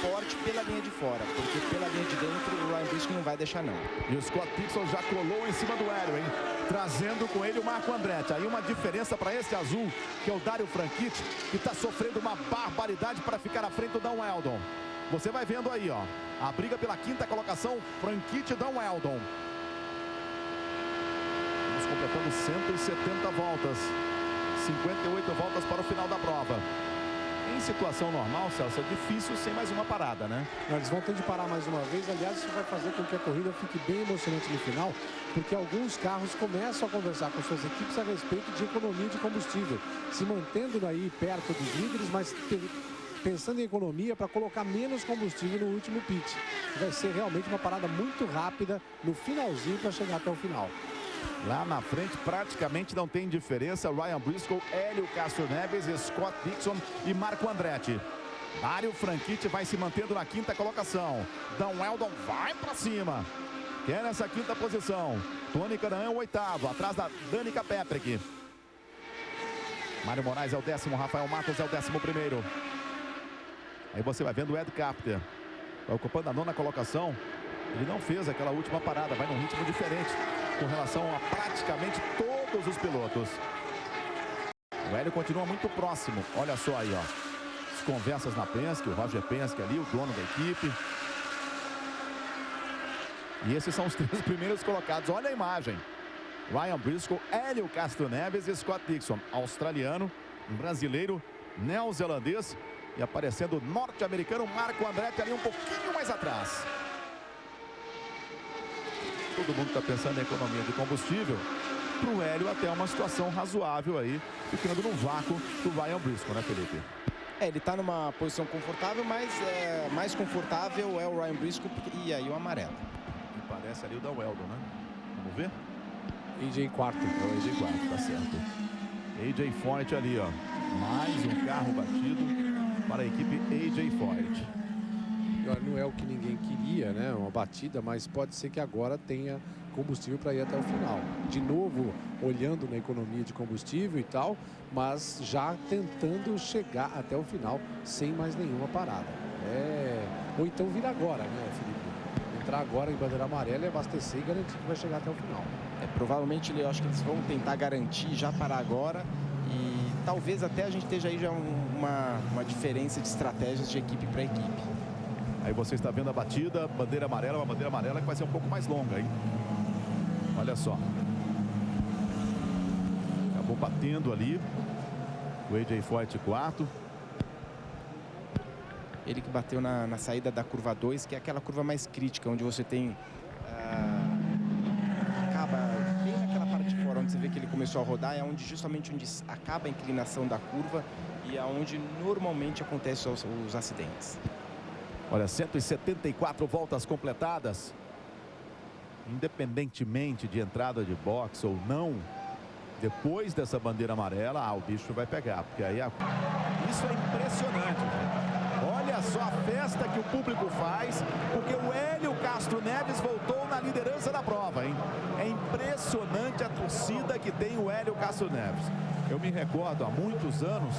Speaker 3: forte pela linha de fora, porque pela linha de dentro o Ryan Briscoe não vai deixar não.
Speaker 1: E o Scott Dixon já colou em cima do Hélio, hein? Trazendo com ele o Marco Andretti. Aí uma diferença para esse azul, que é o Dario Franchitti, que está sofrendo uma barbaridade para ficar à frente do Dan Weldon. Você vai vendo aí, ó, a briga pela 5ª colocação, Franchitti e Dan Weldon. Estamos completando 170 voltas. 58 voltas para o final da prova. Em situação normal, Celso, é difícil sem mais uma parada, né?
Speaker 2: Eles vão ter de parar mais uma vez. Aliás, isso vai fazer com que a corrida fique bem emocionante no final, porque alguns carros começam a conversar com suas equipes a respeito de economia de combustível, se mantendo aí perto dos líderes, mas pensando em economia para colocar menos combustível no último pit. Vai ser realmente uma parada muito rápida no finalzinho para chegar até o final.
Speaker 1: Lá na frente praticamente não tem diferença. Ryan Briscoe, Hélio Castro Neves, Scott Dixon e Marco Andretti. Dario Franchitti vai se mantendo na 5ª colocação. Dan Weldon vai para cima. quer nessa quinta posição. Tony Kanaan é o 8º, atrás da Danica Patrick. Mário Moraes é o 10º, Rafael Matos é o 11º. Aí você vai vendo o Ed Carpenter, vai ocupando a 9ª colocação. Ele não fez aquela última parada, vai num ritmo diferente com relação a praticamente todos os pilotos. O Hélio continua muito próximo, olha só aí, ó. As conversas na Penske, o Roger Penske ali, o dono da equipe. E esses são os 3 primeiros colocados, olha a imagem. Ryan Briscoe, Hélio Castro Neves e Scott Dixon, australiano, um brasileiro, neozelandês e aparecendo o norte-americano Marco Andretti ali um pouquinho mais atrás. Todo mundo está pensando em economia de combustível. Para o Hélio até uma situação razoável aí, ficando no vácuo do Ryan Briscoe, né, Felipe?
Speaker 3: Ele está numa posição confortável, mas mais confortável é o Ryan Briscoe e aí o amarelo.
Speaker 1: Me parece ali o da Weldon, né? Vamos ver?
Speaker 2: AJ quarto.
Speaker 1: É o AJ quarto, tá certo. AJ Foyt ali, ó. Mais um carro batido para a equipe AJ Foyt.
Speaker 2: Não é o que ninguém queria, né? Uma batida, mas pode ser que agora tenha combustível para ir até o final. De novo, olhando na economia de combustível e tal, mas já tentando chegar até o final sem mais nenhuma parada. Ou então vir agora, né, Felipe? Entrar agora em bandeira amarela e abastecer e garantir que vai chegar até o final.
Speaker 3: Provavelmente eu acho que eles vão tentar garantir já parar agora e talvez até a gente esteja aí já uma diferença de estratégias de equipe para equipe.
Speaker 1: Aí você está vendo a batida, bandeira amarela, uma bandeira amarela que vai ser um pouco mais longa, hein? Olha só. Acabou batendo ali o AJ Foyt quarto.
Speaker 3: Ele que bateu na saída da curva 2, que é aquela curva mais crítica, onde você tem... acaba bem naquela parte de fora, onde você vê que ele começou a rodar, é justamente onde acaba a inclinação da curva e é onde normalmente acontecem os acidentes.
Speaker 1: Olha, 174 voltas completadas. Independentemente de entrada de boxe ou não, depois dessa bandeira amarela, o bicho vai pegar. Porque aí isso é impressionante, gente. Olha só a festa que o público faz, porque o Hélio Castro Neves voltou na liderança da prova, hein? É impressionante a torcida que tem o Hélio Castro Neves. Eu me recordo há muitos anos,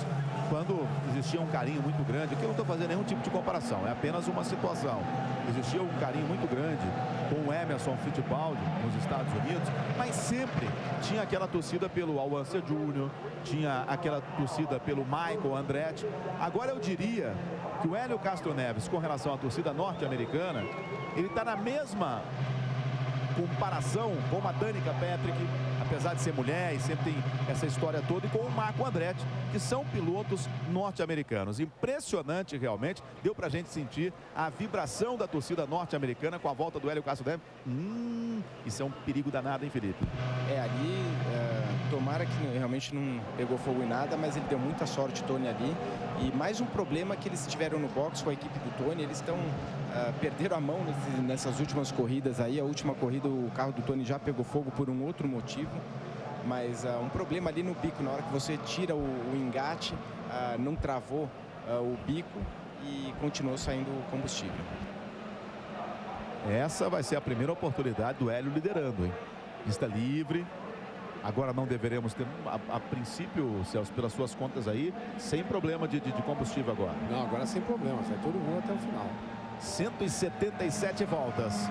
Speaker 1: quando existia um carinho muito grande, aqui eu não estou fazendo nenhum tipo de comparação, é apenas uma situação. Existia um carinho muito grande com o Emerson Fittipaldi nos Estados Unidos, mas sempre tinha aquela torcida pelo Al Unser Jr., tinha aquela torcida pelo Michael Andretti. Agora eu diria que o Hélio Castro Neves, com relação à torcida norte-americana, ele está na mesma comparação com a Danica Patrick, apesar de ser mulher e sempre tem essa história toda, e com o Marco Andretti, que são pilotos norte-americanos. Impressionante realmente, deu pra gente sentir a vibração da torcida norte-americana com a volta do Hélio Castro Neves. Isso é um perigo danado, hein, Felipe?
Speaker 3: Tomara que realmente não pegou fogo em nada, mas ele deu muita sorte, Tony, ali. E mais um problema que eles tiveram no box com a equipe do Tony, eles perderam a mão nessas últimas corridas aí. A última corrida o carro do Tony já pegou fogo por um outro motivo, mas um problema ali no bico, na hora que você tira o engate, não travou o bico e continuou saindo combustível.
Speaker 1: Essa vai ser a primeira oportunidade do Hélio liderando, hein? Pista livre. Agora não deveremos ter, a princípio, Celso, pelas suas contas aí, sem problema de combustível agora.
Speaker 2: Não, agora sem problema, sai todo mundo até o final.
Speaker 1: 177 voltas.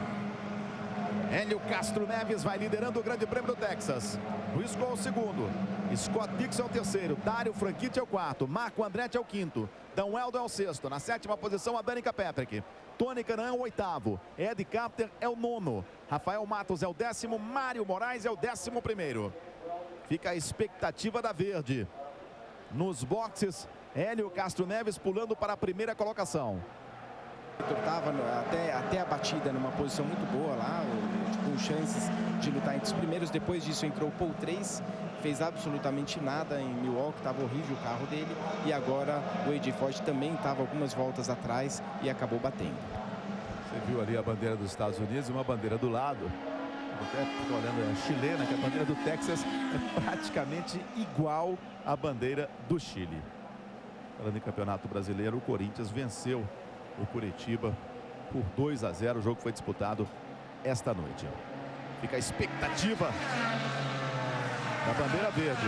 Speaker 1: Hélio Castro Neves vai liderando o Grande Prêmio do Texas. Briscoe é o segundo. Scott Dixon é o terceiro. Dario Franchitti é o quarto. Marco Andretti é o quinto. Dan Weldon é o sexto. Na sétima posição, a Danica Patrick. Tony Kanaan é o oitavo. Ed Carpenter é o nono. Rafael Matos é o 10º. Mário Moraes é o 11º. Fica a expectativa da Verde. Nos boxes, Hélio Castro Neves pulando para a primeira colocação.
Speaker 3: Estava até a batida numa posição muito boa lá, com chances de lutar entre os primeiros. Depois disso entrou o Paul 3, fez absolutamente nada em Milwaukee, estava horrível o carro dele. E agora o AJ Foyt também estava algumas voltas atrás e acabou batendo.
Speaker 1: Você viu ali a bandeira dos Estados Unidos e uma bandeira do lado. Até estou olhando a chilena, que a bandeira do Texas é praticamente igual à bandeira do Chile. Falando em Campeonato Brasileiro, o Corinthians venceu o Curitiba por 2-0. O jogo foi disputado esta noite. Fica a expectativa da bandeira verde.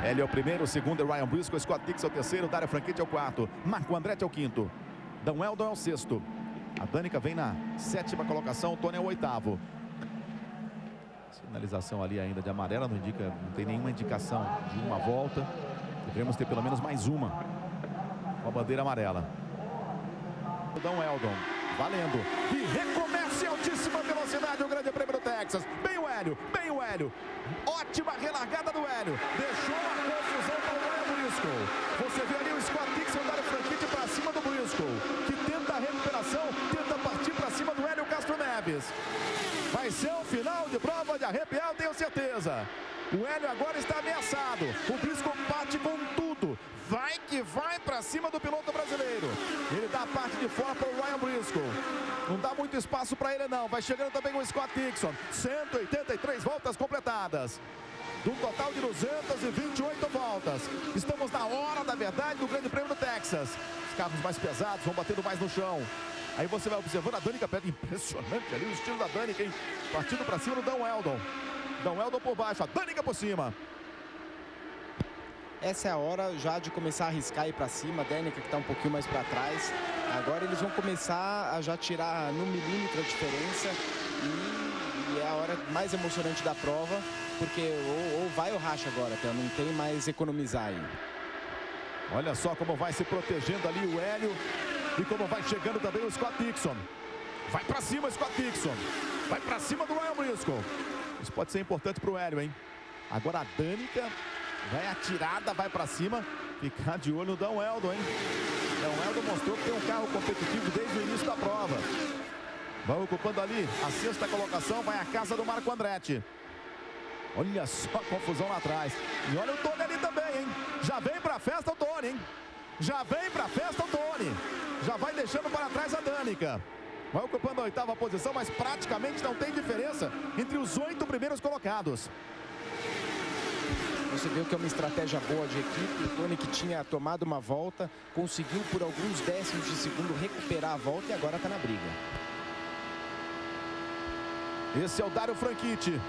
Speaker 1: Ele é o primeiro, o segundo é Ryan Briscoe, Scott Dixon é o terceiro, Dario Franchitti é o quarto, Marco Andretti é o quinto, Dan Weldon é o sexto. A Danica vem na sétima colocação, o Tony é o oitavo. Sinalização ali ainda de amarela, não tem nenhuma indicação de uma volta. Devemos ter pelo menos mais uma com a bandeira amarela. O Dan Weldon, valendo. E recomeça em altíssima velocidade o Grande Prêmio do Texas. Bem o Hélio. Ótima relargada do Hélio. Deixou a confusão para o Ryan Briscoe. Você vê ali o Scott Dixon, o Dario Franchitti para cima do Briscoe, que tenta a recuperação, tenta partir para cima do Hélio Castro Neves. Vai ser um final de prova de arrepiar, eu tenho certeza. O Hélio agora está ameaçado. O Briscoe bate com tudo. Vai que vai para cima do piloto brasileiro. Ele dá a parte de fora para o Ryan Briscoe. Não dá muito espaço para ele não. Vai chegando também o Scott Dixon. 183 voltas completadas. Do total de 228 voltas. Estamos na hora da verdade do Grande Prêmio do Texas. Os carros mais pesados vão batendo mais no chão. Aí você vai observando a Danica perde, impressionante ali o estilo da Danica, hein? Partindo para cima do Dan Weldon. Dan Weldon por baixo, a Danica por cima.
Speaker 3: Essa é a hora já de começar a arriscar ir para cima. A Danica que está um pouquinho mais para trás. Agora eles vão começar a já tirar no milímetro a diferença. E é a hora mais emocionante da prova. Porque ou vai ou racha agora, então não tem mais economizar aí.
Speaker 1: Olha só como vai se protegendo ali o Hélio. E como vai chegando também o Scott Dixon. Vai para cima, Scott Dixon. Vai para cima do Ryan Briscoe. Isso pode ser importante para o Hélio, hein? Agora a Danica vai atirada, vai para cima. Ficar de olho no Dan Weldon, hein? Dan Weldon mostrou que tem um carro competitivo desde o início da prova. Vai ocupando ali a sexta colocação. Vai a casa do Marco Andretti. Olha só a confusão lá atrás. E olha o Tony ali também, hein? Já vem para a festa o Tony, hein? Já vem para a festa o Tony. Já vai deixando para trás a Danica. Vai ocupando a oitava posição, mas praticamente não tem diferença entre os 8 primeiros colocados.
Speaker 3: Você viu que é uma estratégia boa de equipe. O Tony, que tinha tomado uma volta, conseguiu por alguns décimos de segundo recuperar a volta e agora está na briga.
Speaker 1: Esse é o Dario Franchitti.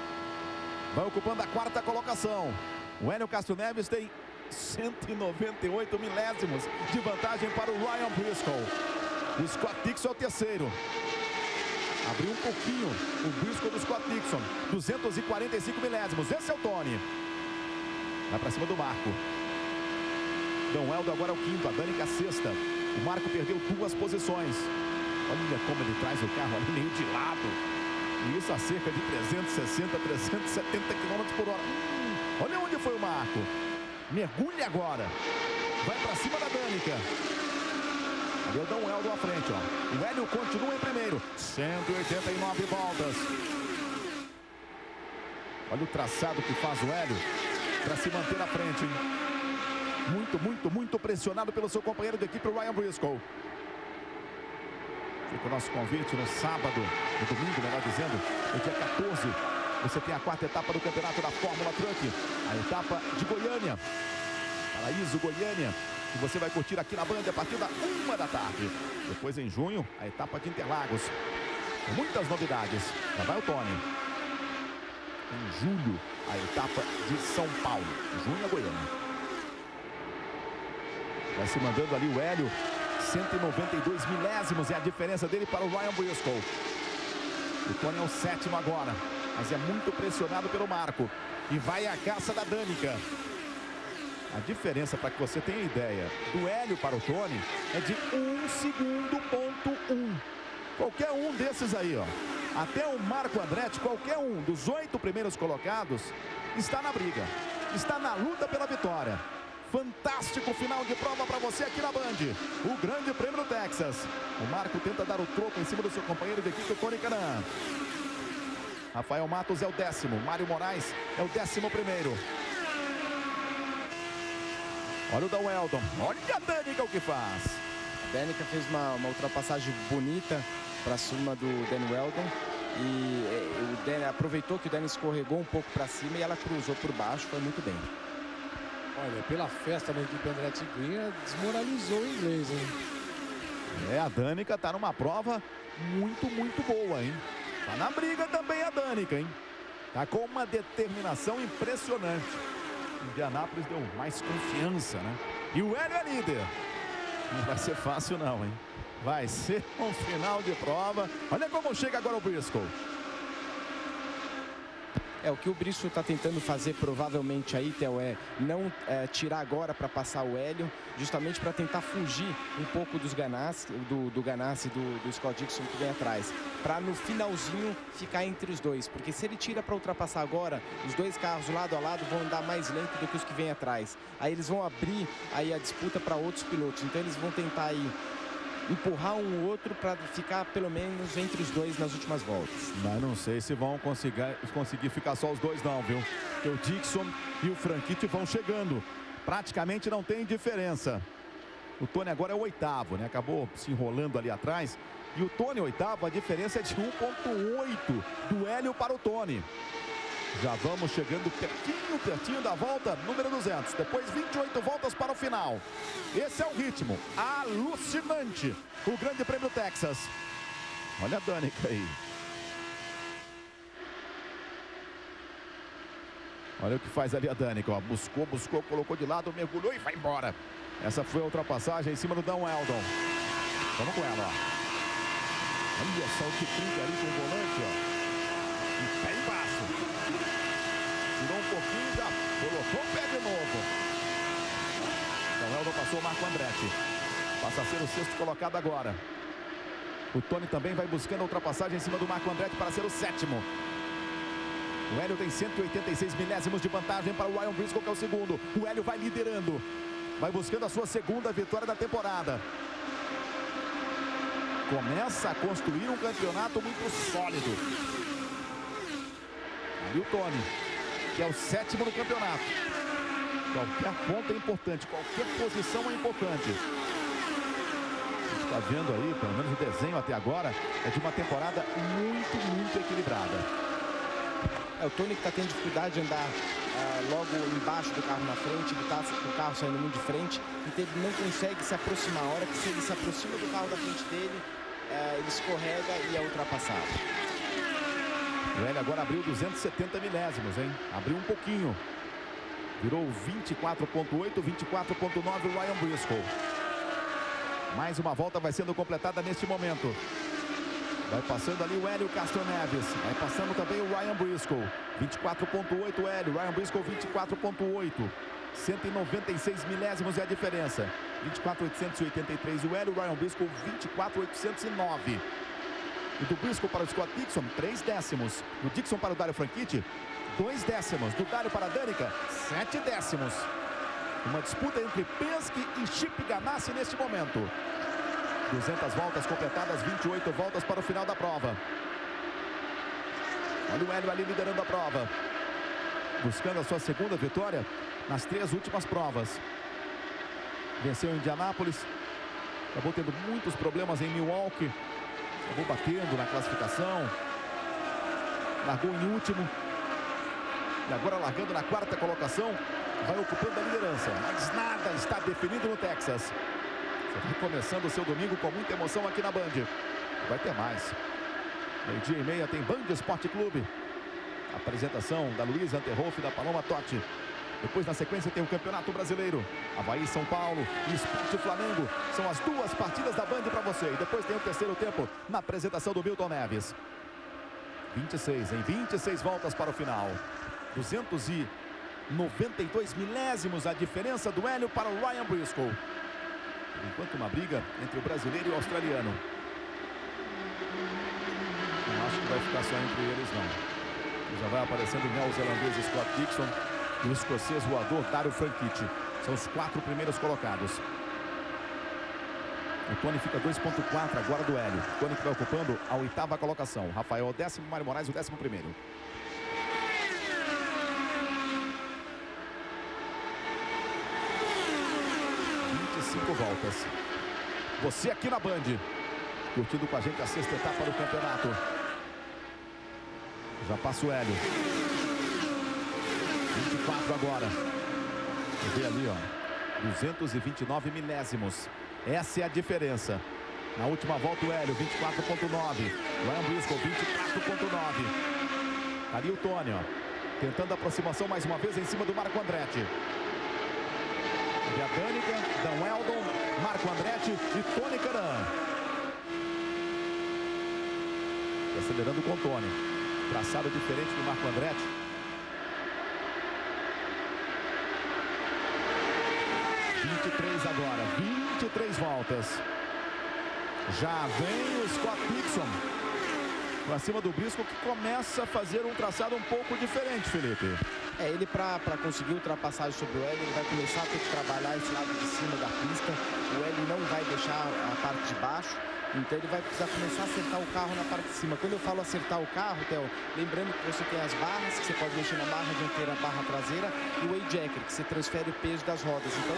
Speaker 1: Vai ocupando a quarta colocação. O Hélio Castro Neves tem 198 milésimos de vantagem para o Ryan Briscoe. O Scott Dixon é o terceiro. Abriu um pouquinho o Briscoe do Scott Dixon. 245 milésimos. Esse é o Tony. Vai para cima do Marco. Dan Weldon agora é o quinto. A Danica a sexta. O Marco perdeu 2 posições. Olha como ele traz o carro ali meio de lado. E isso a cerca de 360, 370 km por hora. Olha onde foi o Marco. Mergulha agora. Vai para cima da Danica. Ali é o Dan Weldon à frente, ó. O Hélio continua em primeiro. 189 voltas. Olha o traçado que faz o Hélio para se manter à frente, hein? Muito pressionado pelo seu companheiro de equipe, o Ryan Briscoe. Fica o nosso convite no sábado, no domingo, melhor dizendo, no dia 14. Você tem a quarta etapa do campeonato da Fórmula Truck. A etapa de Goiânia. Paraíso, Goiânia. Que você vai curtir aqui na Band a partir da 1 da tarde. Depois, em junho, a etapa de Interlagos. Com muitas novidades. Lá vai o Tony. Em julho, a etapa de São Paulo. Junho a Goiânia. Vai se mandando ali o Hélio. 192 milésimos é a diferença dele para o Ryan Briscoe. O Tony é o sétimo agora. Mas é muito pressionado pelo Marco. E vai à caça da Danica. A diferença, para que você tenha ideia, do Hélio para o Tony é de 1 segundo,1. Qualquer um desses aí, ó. Até o Marco Andretti, qualquer um dos 8 primeiros colocados está na briga. Está na luta pela vitória. Fantástico final de prova para você aqui na Band. O Grande Prêmio do Texas. O Marco tenta dar o troco em cima do seu companheiro de equipe, o Tony Kanaan. Rafael Matos é o 10º. Mário Moraes é o 11º. Olha o Dan Weldon. Olha a Danica o que faz.
Speaker 3: A Danica fez uma ultrapassagem bonita para cima do Dan Weldon. E o Dan aproveitou que o Dan escorregou um pouco para cima e ela cruzou por baixo. Foi muito bem.
Speaker 2: Olha, pela festa da equipe Andretti Green, desmoralizou o inglês, hein?
Speaker 1: A Danica está numa prova muito boa, hein? Tá na briga também a Danica, hein? Tá com uma determinação impressionante. Indianápolis deu mais confiança, né? E o Hélio é líder. Não vai ser fácil não, hein? Vai ser um final de prova. Olha como chega agora o Briscoe.
Speaker 3: O que o Briscoe está tentando fazer provavelmente aí, Theo, é não tirar agora para passar o Hélio, justamente para tentar fugir um pouco dos Ganassi, do Ganassi e do Scott Dixon que vem atrás, para no finalzinho ficar entre os dois, porque se ele tira para ultrapassar agora, os dois carros lado a lado vão andar mais lento do que os que vêm atrás. Aí eles vão abrir aí a disputa para outros pilotos, então eles vão tentar aí empurrar um ou outro para ficar pelo menos entre os dois nas últimas voltas.
Speaker 1: Mas não sei se vão conseguir ficar só os dois não, viu? Porque o Dixon e o Franchitti vão chegando. Praticamente não tem diferença. O Tony agora é o oitavo, né? Acabou se enrolando ali atrás. E o Tony oitavo, a diferença é de 1,8 do Hélio para o Tony. Já vamos chegando pertinho da volta número 200. Depois 28 voltas para o final. Esse é o ritmo alucinante. O Grande Prêmio Texas. Olha a Danica aí. Olha o que faz ali a Danica. Ó. Buscou, colocou de lado, mergulhou e vai embora. Essa foi a ultrapassagem em cima do Dan Weldon. Vamos com ela, ó. Olha só o que trinca ali com o volante, ó. E pé embaixo. Tirou um pouquinho, já colocou o pé de novo. Então, Weldon passou o Marco Andretti. Passa a ser o sexto colocado agora. O Tony também vai buscando a ultrapassagem em cima do Marco Andretti para ser o sétimo. O Hélio tem 186 milésimos de vantagem para o Ryan Briscoe, que é o segundo. O Hélio vai liderando. Vai buscando a sua segunda vitória da temporada. Começa a construir um campeonato muito sólido. Ali o Tony, que é o sétimo no campeonato. Qualquer ponto é importante, qualquer posição é importante. A gente está vendo aí, pelo menos o desenho até agora, é de uma temporada muito equilibrada.
Speaker 3: O Tony que está tendo dificuldade de andar logo embaixo do carro na frente, ele está com o carro saindo muito de frente, então ele não consegue se aproximar. A hora que ele se aproxima do carro da frente dele, ele escorrega e é ultrapassado.
Speaker 1: O Hélio agora abriu 270 milésimos, hein? Abriu um pouquinho. Virou 24,8, 24,9 o Ryan Briscoe. Mais uma volta vai sendo completada neste momento. Vai passando ali o Hélio Castro Neves. Vai passando também o Ryan Briscoe. 24,8 o Hélio. Ryan Briscoe 24,8. 196 milésimos é a diferença. 24,883 o Hélio. Ryan Briscoe 24,809. E do Briscoe para o Scott Dixon, 3 décimos. Do Dixon para o Dario Franchitti, 2 décimos. Do Dario para a Danica, 7 décimos. Uma disputa entre Penske e Chip Ganassi neste momento. 200 voltas completadas, 28 voltas para o final da prova. Olha o Hélio ali liderando a prova. Buscando a sua segunda vitória nas 3 últimas provas. Venceu em Indianápolis. Acabou tendo muitos problemas em Milwaukee. Acabou batendo na classificação. Largou em último. E agora largando na 4ª colocação. Vai ocupando a liderança. Mas nada está definido no Texas. Você vai começando o seu domingo com muita emoção aqui na Band. Vai ter mais. 12h30 tem Band Esporte Clube. Apresentação da Luísa Anterhoff e da Paloma Totti. Depois, na sequência, tem o Campeonato Brasileiro. Avaí, São Paulo e Sport Flamengo. São as 2 partidas da Band para você. E depois tem o terceiro tempo na apresentação do Milton Neves. 26, em 26 voltas para o final. 292 milésimos a diferença do Hélio para o Ryan Briscoe. Por enquanto, uma briga entre o brasileiro e o australiano. Não acho que vai ficar só entre eles, não. Já vai aparecendo o neozelandês Scott Dixon e o escocês voador Dario Franchitti. São os 4 primeiros colocados. O Tony fica 2,4 agora do Hélio. O Tony que vai ocupando a 8ª colocação. Rafael o 10º, Mário Moraes o 11º. Voltas. Você aqui na Band, curtindo com a gente a 6ª etapa do campeonato. Já passa o Hélio. 24 agora. Você vê ali, ó. 229 milésimos. Essa é a diferença. Na última volta o Hélio, 24.9. Ryan Briscoe, 24.9. Ali o Tony, ó, tentando a aproximação mais uma vez em cima do Marco Andretti. E a Danica, Dan Weldon, Marco Andretti e Tony Kanaan. Acelerando com o Tony. Traçado diferente do Marco Andretti. 23 agora, 23 voltas. Já vem o Scott Dixon para cima do Briscoe, que começa a fazer um traçado um pouco diferente, Felipe.
Speaker 3: Ele para conseguir ultrapassagem sobre o Hélio, ele vai começar a ter que trabalhar esse lado de cima da pista. O Hélio não vai deixar a parte de baixo. Então ele vai precisar começar a acertar o carro na parte de cima. Quando eu falo acertar o carro, Theo, lembrando que você tem as barras, que você pode mexer na barra dianteira, barra traseira, e o A-Jacker, que você transfere o peso das rodas. Então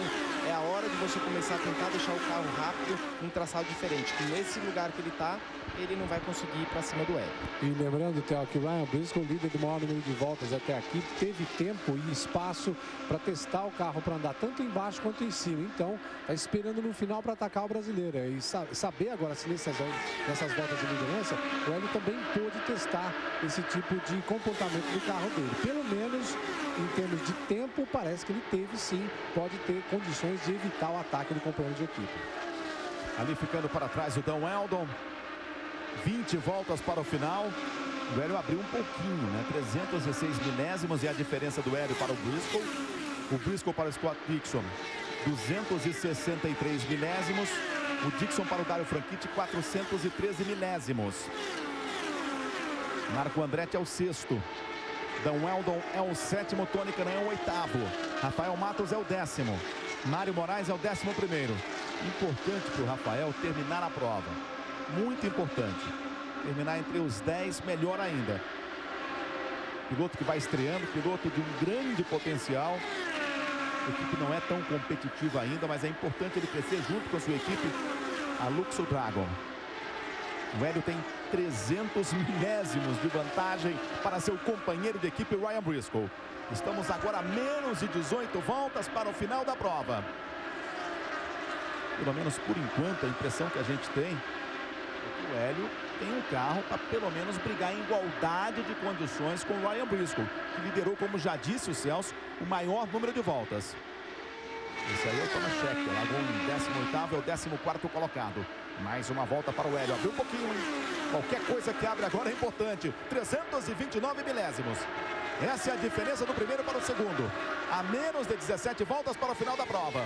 Speaker 3: é a hora de você começar a tentar deixar o carro rápido num traçado diferente. Que nesse lugar que ele está, ele não vai conseguir ir para cima do Hélio.
Speaker 2: E lembrando, Theo, que o Ryan Briscoe, líder do maior número de voltas até aqui, teve tempo e espaço para testar o carro para andar tanto embaixo quanto em cima. Então está esperando no final para atacar o brasileiro. E saber agora se nessas voltas de liderança, o Hélio também pôde testar esse tipo de comportamento do carro dele. Pelo menos em termos de tempo, parece que ele teve sim, pode ter condições de evitar o ataque do companheiro de equipe.
Speaker 1: Ali ficando para trás o Dan Weldon. 20 voltas para o final. O Hélio abriu um pouquinho, né? 306 milésimos é a diferença do Hélio para o Briscoe. O Briscoe para o Scott Dixon, 263 milésimos. O Dixon para o Dario Franchitti, 413 milésimos. Marco Andretti é o sexto. Dan Weldon é o sétimo. Tony Kanaan é o oitavo. Rafael Matos é o 10º. Mário Moraes é o 11º. Importante para o Rafael terminar a prova. Muito importante. Terminar entre os 10, melhor ainda. Piloto que vai estreando, piloto de um grande potencial. A equipe não é tão competitiva ainda, mas é importante ele crescer junto com a sua equipe, a Luxor Dragon. O Hélio tem 300 milésimos de vantagem para seu companheiro de equipe, Ryan Briscoe. Estamos agora a menos de 18 voltas para o final da prova. Pelo menos por enquanto, a impressão que a gente tem é que o Hélio tem um carro para pelo menos brigar em igualdade de condições com o Ryan Briscoe, que liderou, como já disse o Celso, o maior número de voltas. Esse aí é o Thomas Scheckter, largou em 18º, é o 14º colocado. Mais uma volta para o Hélio, abriu um pouquinho, hein? Qualquer coisa que abre agora é importante. 329 milésimos. Essa é a diferença do primeiro para o segundo. A menos de 17 voltas para o final da prova.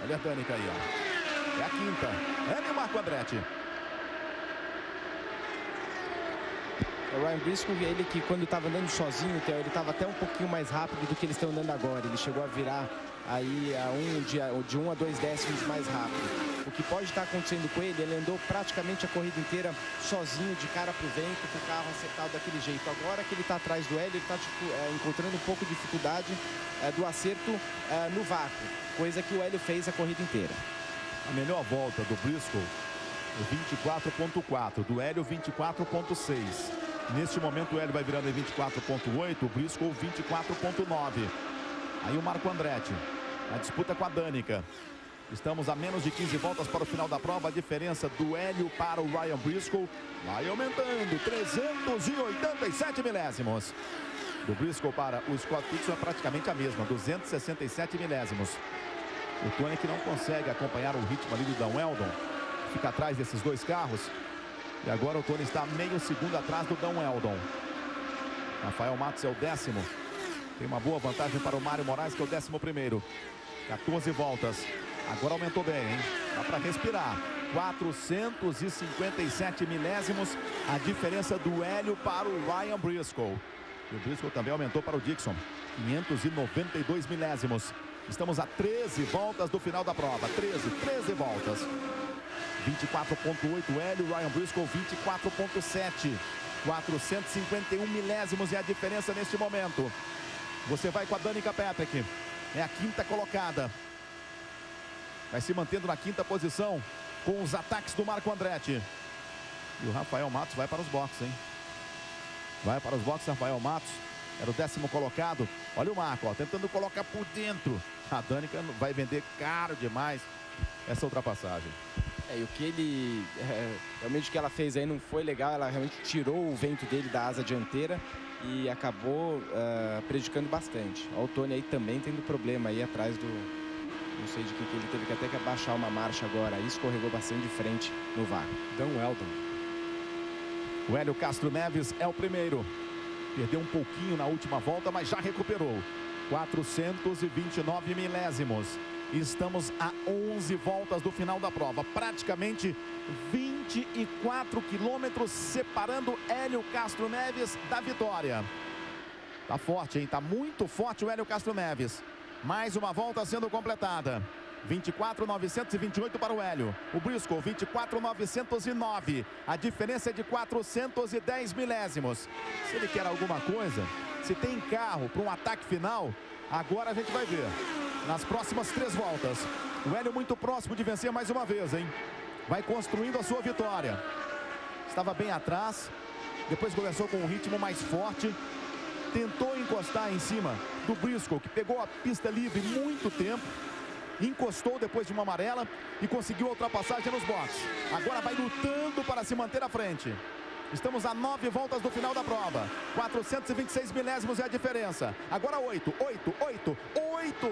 Speaker 1: Olha a Danica aí, ó. É a quinta. Hélio e Marco Andretti.
Speaker 3: O Ryan Briscoe, ele que quando estava andando sozinho, ele estava até um pouquinho mais rápido do que eles estão andando agora. Ele chegou a virar aí de 1 a 2 décimos mais rápido. O que pode estar acontecendo com ele, ele andou praticamente a corrida inteira sozinho, de cara para o vento, com o carro acertado daquele jeito. Agora que ele está atrás do Hélio, ele está encontrando um pouco de dificuldade do acerto no vácuo, coisa que o Hélio fez a corrida inteira.
Speaker 1: A melhor volta do Briscoe, 24.4, do Hélio 24.6. Neste momento o Hélio vai virando em 24.8, o Briscoe 24.9. Aí o Marco Andretti, a disputa com a Danica. Estamos a menos de 15 voltas para o final da prova. A diferença do Hélio para o Ryan Briscoe vai aumentando, 387 milésimos. Do Briscoe para o Scott Dixon é praticamente a mesma, 267 milésimos. O Tony que não consegue acompanhar o ritmo ali do Dan Weldon, fica atrás desses dois carros. E agora o Tony está meio segundo atrás do Dan Weldon. Rafael Matos é o 10º. Tem uma boa vantagem para o Mário Moraes, que é o 11º. 14 voltas. Agora aumentou bem, hein? Dá para respirar. 457 milésimos. A diferença do Hélio para o Ryan Briscoe. E o Briscoe também aumentou para o Dixon. 592 milésimos. Estamos a 13 voltas do final da prova. 13 voltas. 24.8 Hélio, Ryan Briscoe 24.7. 451 milésimos é a diferença neste momento. Você vai com a Danica Patrick. É a quinta colocada. Vai se mantendo na quinta posição com os ataques do Marco Andretti. E o Rafael Matos vai para os boxes, hein? Vai para os boxes, Rafael Matos. Era o 10º colocado. Olha o Marco, ó, tentando colocar por dentro. A Danica vai vender caro demais essa ultrapassagem.
Speaker 3: E o que ele... realmente o que ela fez aí não foi legal. Ela realmente tirou o vento dele da asa dianteira e acabou prejudicando bastante. Olha o Tony aí também tendo problema aí atrás do... Não sei de que ele teve que até que abaixar uma marcha agora. Aí escorregou bastante de frente no vácuo.
Speaker 2: Dan Weldon.
Speaker 1: O Hélio Castro Neves é o primeiro. Perdeu um pouquinho na última volta, mas já recuperou. 429 milésimos. Estamos a 11 voltas do final da prova. Praticamente 24 quilômetros separando Hélio Castro Neves da vitória. Tá forte, hein? Tá muito forte o Hélio Castro Neves. Mais uma volta sendo completada. 24.928 para o Hélio. O Briscoe, 24.909. A diferença é de 410 milésimos. Se ele quer alguma coisa, se tem carro para um ataque final, agora a gente vai ver. Nas próximas 3 voltas. O Hélio muito próximo de vencer mais uma vez, hein? Vai construindo a sua vitória. Estava bem atrás. Depois começou com um ritmo mais forte. Tentou encostar em cima do Briscoe, que pegou a pista livre muito tempo. Encostou depois de uma amarela e conseguiu a ultrapassagem nos boxes. Agora vai lutando para se manter à frente. Estamos a 9 voltas do final da prova. 426 milésimos é a diferença. Agora 8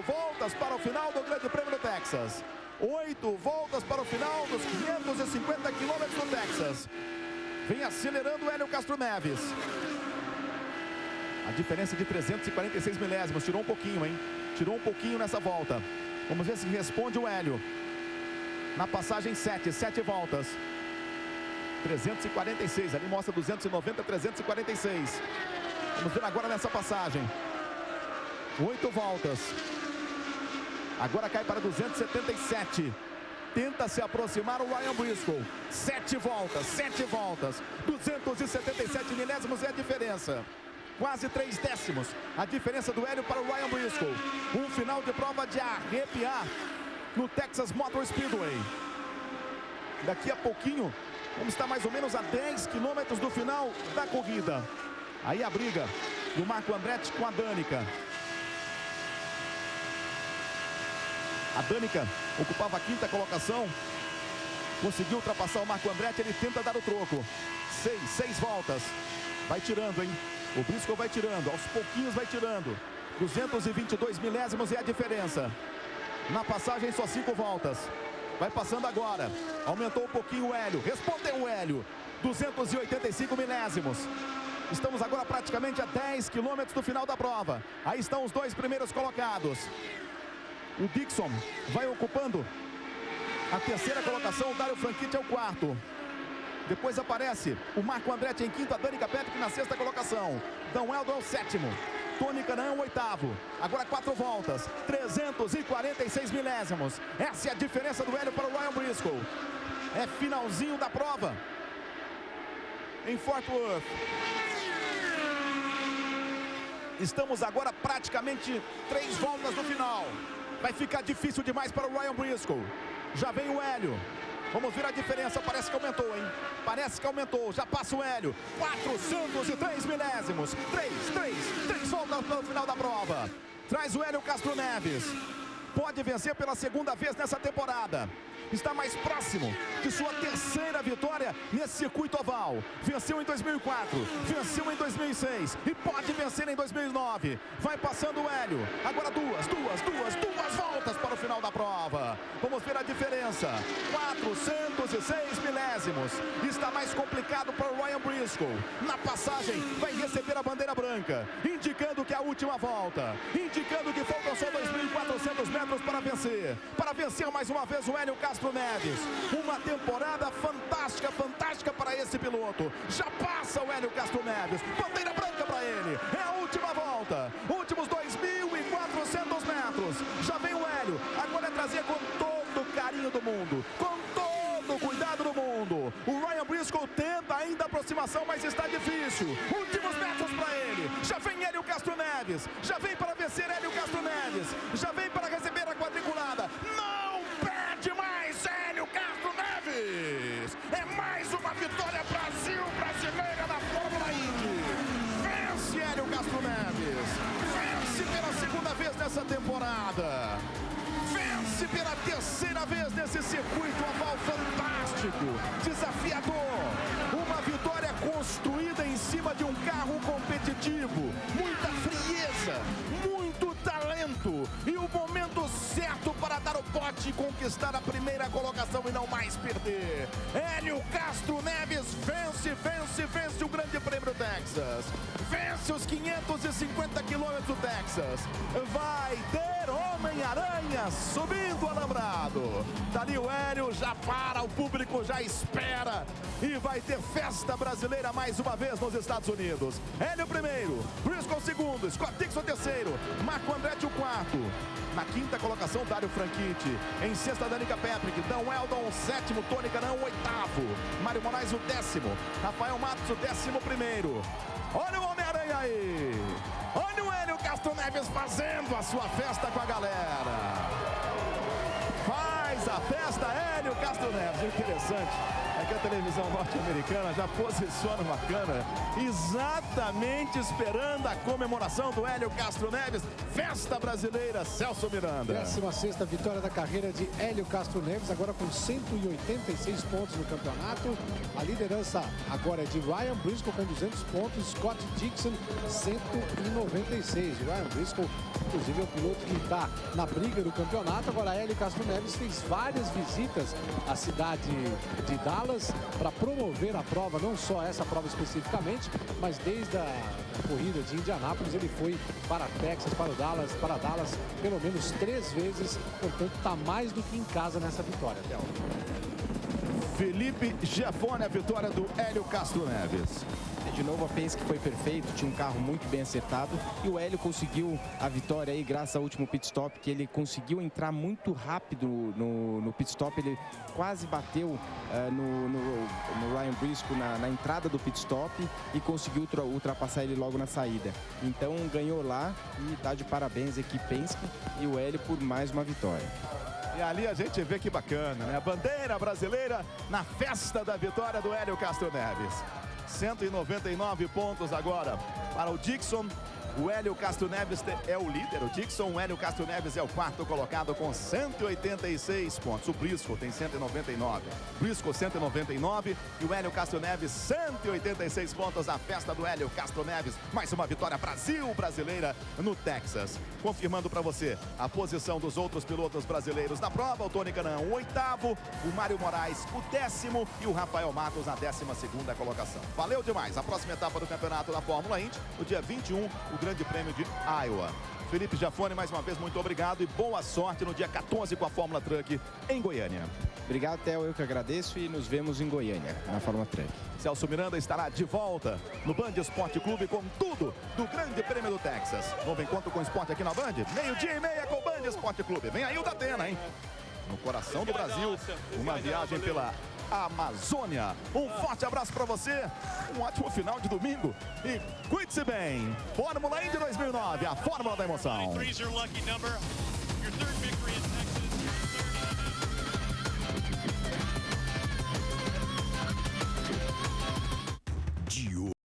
Speaker 1: voltas para o final do Grande Prêmio do Texas. 8 voltas para o final dos 550 quilômetros do Texas. Vem acelerando o Hélio Castro Neves. A diferença de 346 milésimos. Tirou um pouquinho, hein? Tirou um pouquinho nessa volta. Vamos ver se responde o Hélio. Na passagem 7 voltas. 346, ali mostra 290, 346. Vamos ver agora nessa passagem. 8 voltas. Agora cai para 277. Tenta se aproximar o Ryan Briscoe. 7 voltas. 277 milésimos é a diferença. Quase 3 décimos. A diferença do Hélio para o Ryan Briscoe. Um final de prova de arrepiar no Texas Motor Speedway. Daqui a pouquinho, vamos estar mais ou menos a 10 quilômetros do final da corrida. Aí a briga do Marco Andretti com a Danica. A Danica ocupava a 5ª colocação. Conseguiu ultrapassar o Marco Andretti. Ele tenta dar o troco. 6 voltas. Vai tirando, hein? O Briscoe vai tirando. Aos pouquinhos vai tirando. 222 milésimos é a diferença. Na passagem só 5 voltas. Vai passando agora. Aumentou um pouquinho o Hélio. Respondeu o Hélio. 285 milésimos. Estamos agora praticamente a 10 quilômetros do final da prova. Aí estão os 2 primeiros colocados. O Dixon vai ocupando a 3ª colocação. O Dario Franchitti é o 4º. Depois aparece o Marco Andretti em 5º. A Danica Patrick na 6ª colocação. Dan Weldon é o 7º. Tony Kanaan o 8º. Agora 4 voltas. 346 milésimos. Essa é a diferença do Hélio para o Ryan Briscoe. É finalzinho da prova em Fort Worth. Estamos agora praticamente 3 voltas do final. Vai ficar difícil demais para o Ryan Briscoe. Já vem o Hélio. Vamos ver a diferença. Parece que aumentou, hein? Parece que aumentou. Já passa o Hélio. 403 milésimos. 3 voltas para o final da prova. Traz o Hélio Castro Neves. Pode vencer pela 2ª vez nessa temporada. Está mais próximo de sua 3ª vitória nesse circuito oval. Venceu em 2004, venceu em 2006 e pode vencer em 2009. Vai passando o Hélio. Agora duas voltas para o final da prova. Vamos ver a diferença. 406 milésimos. Está mais complicado para o Ryan Briscoe. Na passagem vai receber a bandeira branca, indicando que é a última volta, indicando que faltam só 2.400 metros para vencer. Para vencer mais uma vez o Hélio Castro Neves. Uma temporada fantástica para esse piloto. Já passa o Hélio Castro Neves. Bandeira branca para ele. É a última volta. Últimos 2.400 metros. Já vem o Hélio. Agora é trazer com todo o carinho do mundo. Com todo o cuidado do mundo. O Ryan Briscoe tenta ainda a aproximação, mas está difícil. Últimos metros para ele. Já vem Hélio Castro Neves. Já vem para vencer Hélio Castro Neves. Já vem para receber a quadriculada. Não perde mais Hélio Castro Neves. É mais uma vitória brasileira na Fórmula Indy. Vence Hélio Castro Neves. Vence pela 2ª vez nessa temporada. Vence pela 3ª vez nesse circuito oval fantástico. frenético, desafiador. Uma vitória construída em cima de um carro competitivo. Muita frieza, muito talento e o momento certo para dar o bote e conquistar a primeira colocação e não mais perder. Hélio Castro Neves vence o Grande Prêmio do Texas. Vence os 550 quilômetros do Texas. Vai ter Homem-Aranha subindo o alambrado. Dali o Hélio já para, o público já espera. E vai ter festa brasileira mais uma vez nos Estados Unidos. Hélio primeiro, Briscoe segundo, Scott Dixon terceiro, Marco Andretti o quarto. Na quinta colocação, Dário Franchitti. Em sexta, Danica Patrick. Dan Weldon, sétimo. Tony Kanaan, oitavo. Mário Moraes, o décimo. Rafael Matos, o 11º. Olha o Homem-Aranha aí. Olha o Hélio Castro Neves fazendo a sua festa com a galera. Faz a festa, Hélio Castro Neves. Interessante é que a televisão norte-americana já posiciona uma câmera exatamente esperando a comemoração do Hélio Castro Neves. Festa brasileira, Celso Miranda.
Speaker 2: 16ª vitória da carreira de Hélio Castro Neves, agora com 186 pontos no campeonato. A liderança agora é de Ryan Briscoe com 200 pontos, Scott Dixon 196. Ryan Briscoe, inclusive, é o piloto que está na briga do campeonato. Agora Hélio Castro Neves fez várias visitas à cidade de Dallas para promover a prova, não só essa prova especificamente, mas desde a corrida de Indianápolis ele foi para Texas, para Dallas pelo menos 3 vezes, portanto está mais do que em casa nessa vitória, Théo.
Speaker 1: Felipe Giafone, a vitória do Hélio Castro Neves.
Speaker 3: De novo, a Penske foi perfeito, tinha um carro muito bem acertado e o Hélio conseguiu a vitória aí graças ao último pit stop, que ele conseguiu entrar muito rápido no pit stop. Ele quase bateu no Ryan Briscoe na entrada do pit stop e conseguiu ultrapassar ele logo na saída. Então ganhou lá e tá de parabéns a equipe Penske e o Hélio por mais uma vitória.
Speaker 1: E ali a gente vê que bacana, né? A bandeira brasileira na festa da vitória do Hélio Castro Neves. 199 pontos agora para o Dixon. O Hélio Castro Neves é o líder, o Dixon. O Hélio Castro Neves é o quarto colocado com 186 pontos. O Briscoe tem 199. Briscoe 199 e o Hélio Castro Neves 186 pontos. A festa do Hélio Castro Neves. Mais uma vitória brasileira no Texas. Confirmando para você a posição dos outros pilotos brasileiros na prova. O Tony Kanaan, o 8º. O Mário Moraes, o 10º. E o Rafael Matos na 12ª colocação. Valeu demais. A próxima etapa do campeonato da Fórmula Indy, no dia 21, o Grande Prêmio de Iowa. Felipe Giafone, mais uma vez, muito obrigado e boa sorte no dia 14 com a Fórmula Truck em Goiânia.
Speaker 3: Obrigado, Theo, eu que agradeço e nos vemos em Goiânia, na Fórmula Truck.
Speaker 1: Celso Miranda estará de volta no Band Esporte Clube com tudo do Grande Prêmio do Texas. Novo encontro com o esporte aqui na Band, 12h30 com o Band Esporte Clube. Vem aí o Datena, hein? No coração do Brasil, uma viagem pela Amazônia. Um forte abraço para você, um ótimo final de domingo e cuide-se bem. Fórmula Indy 2009, a fórmula da emoção.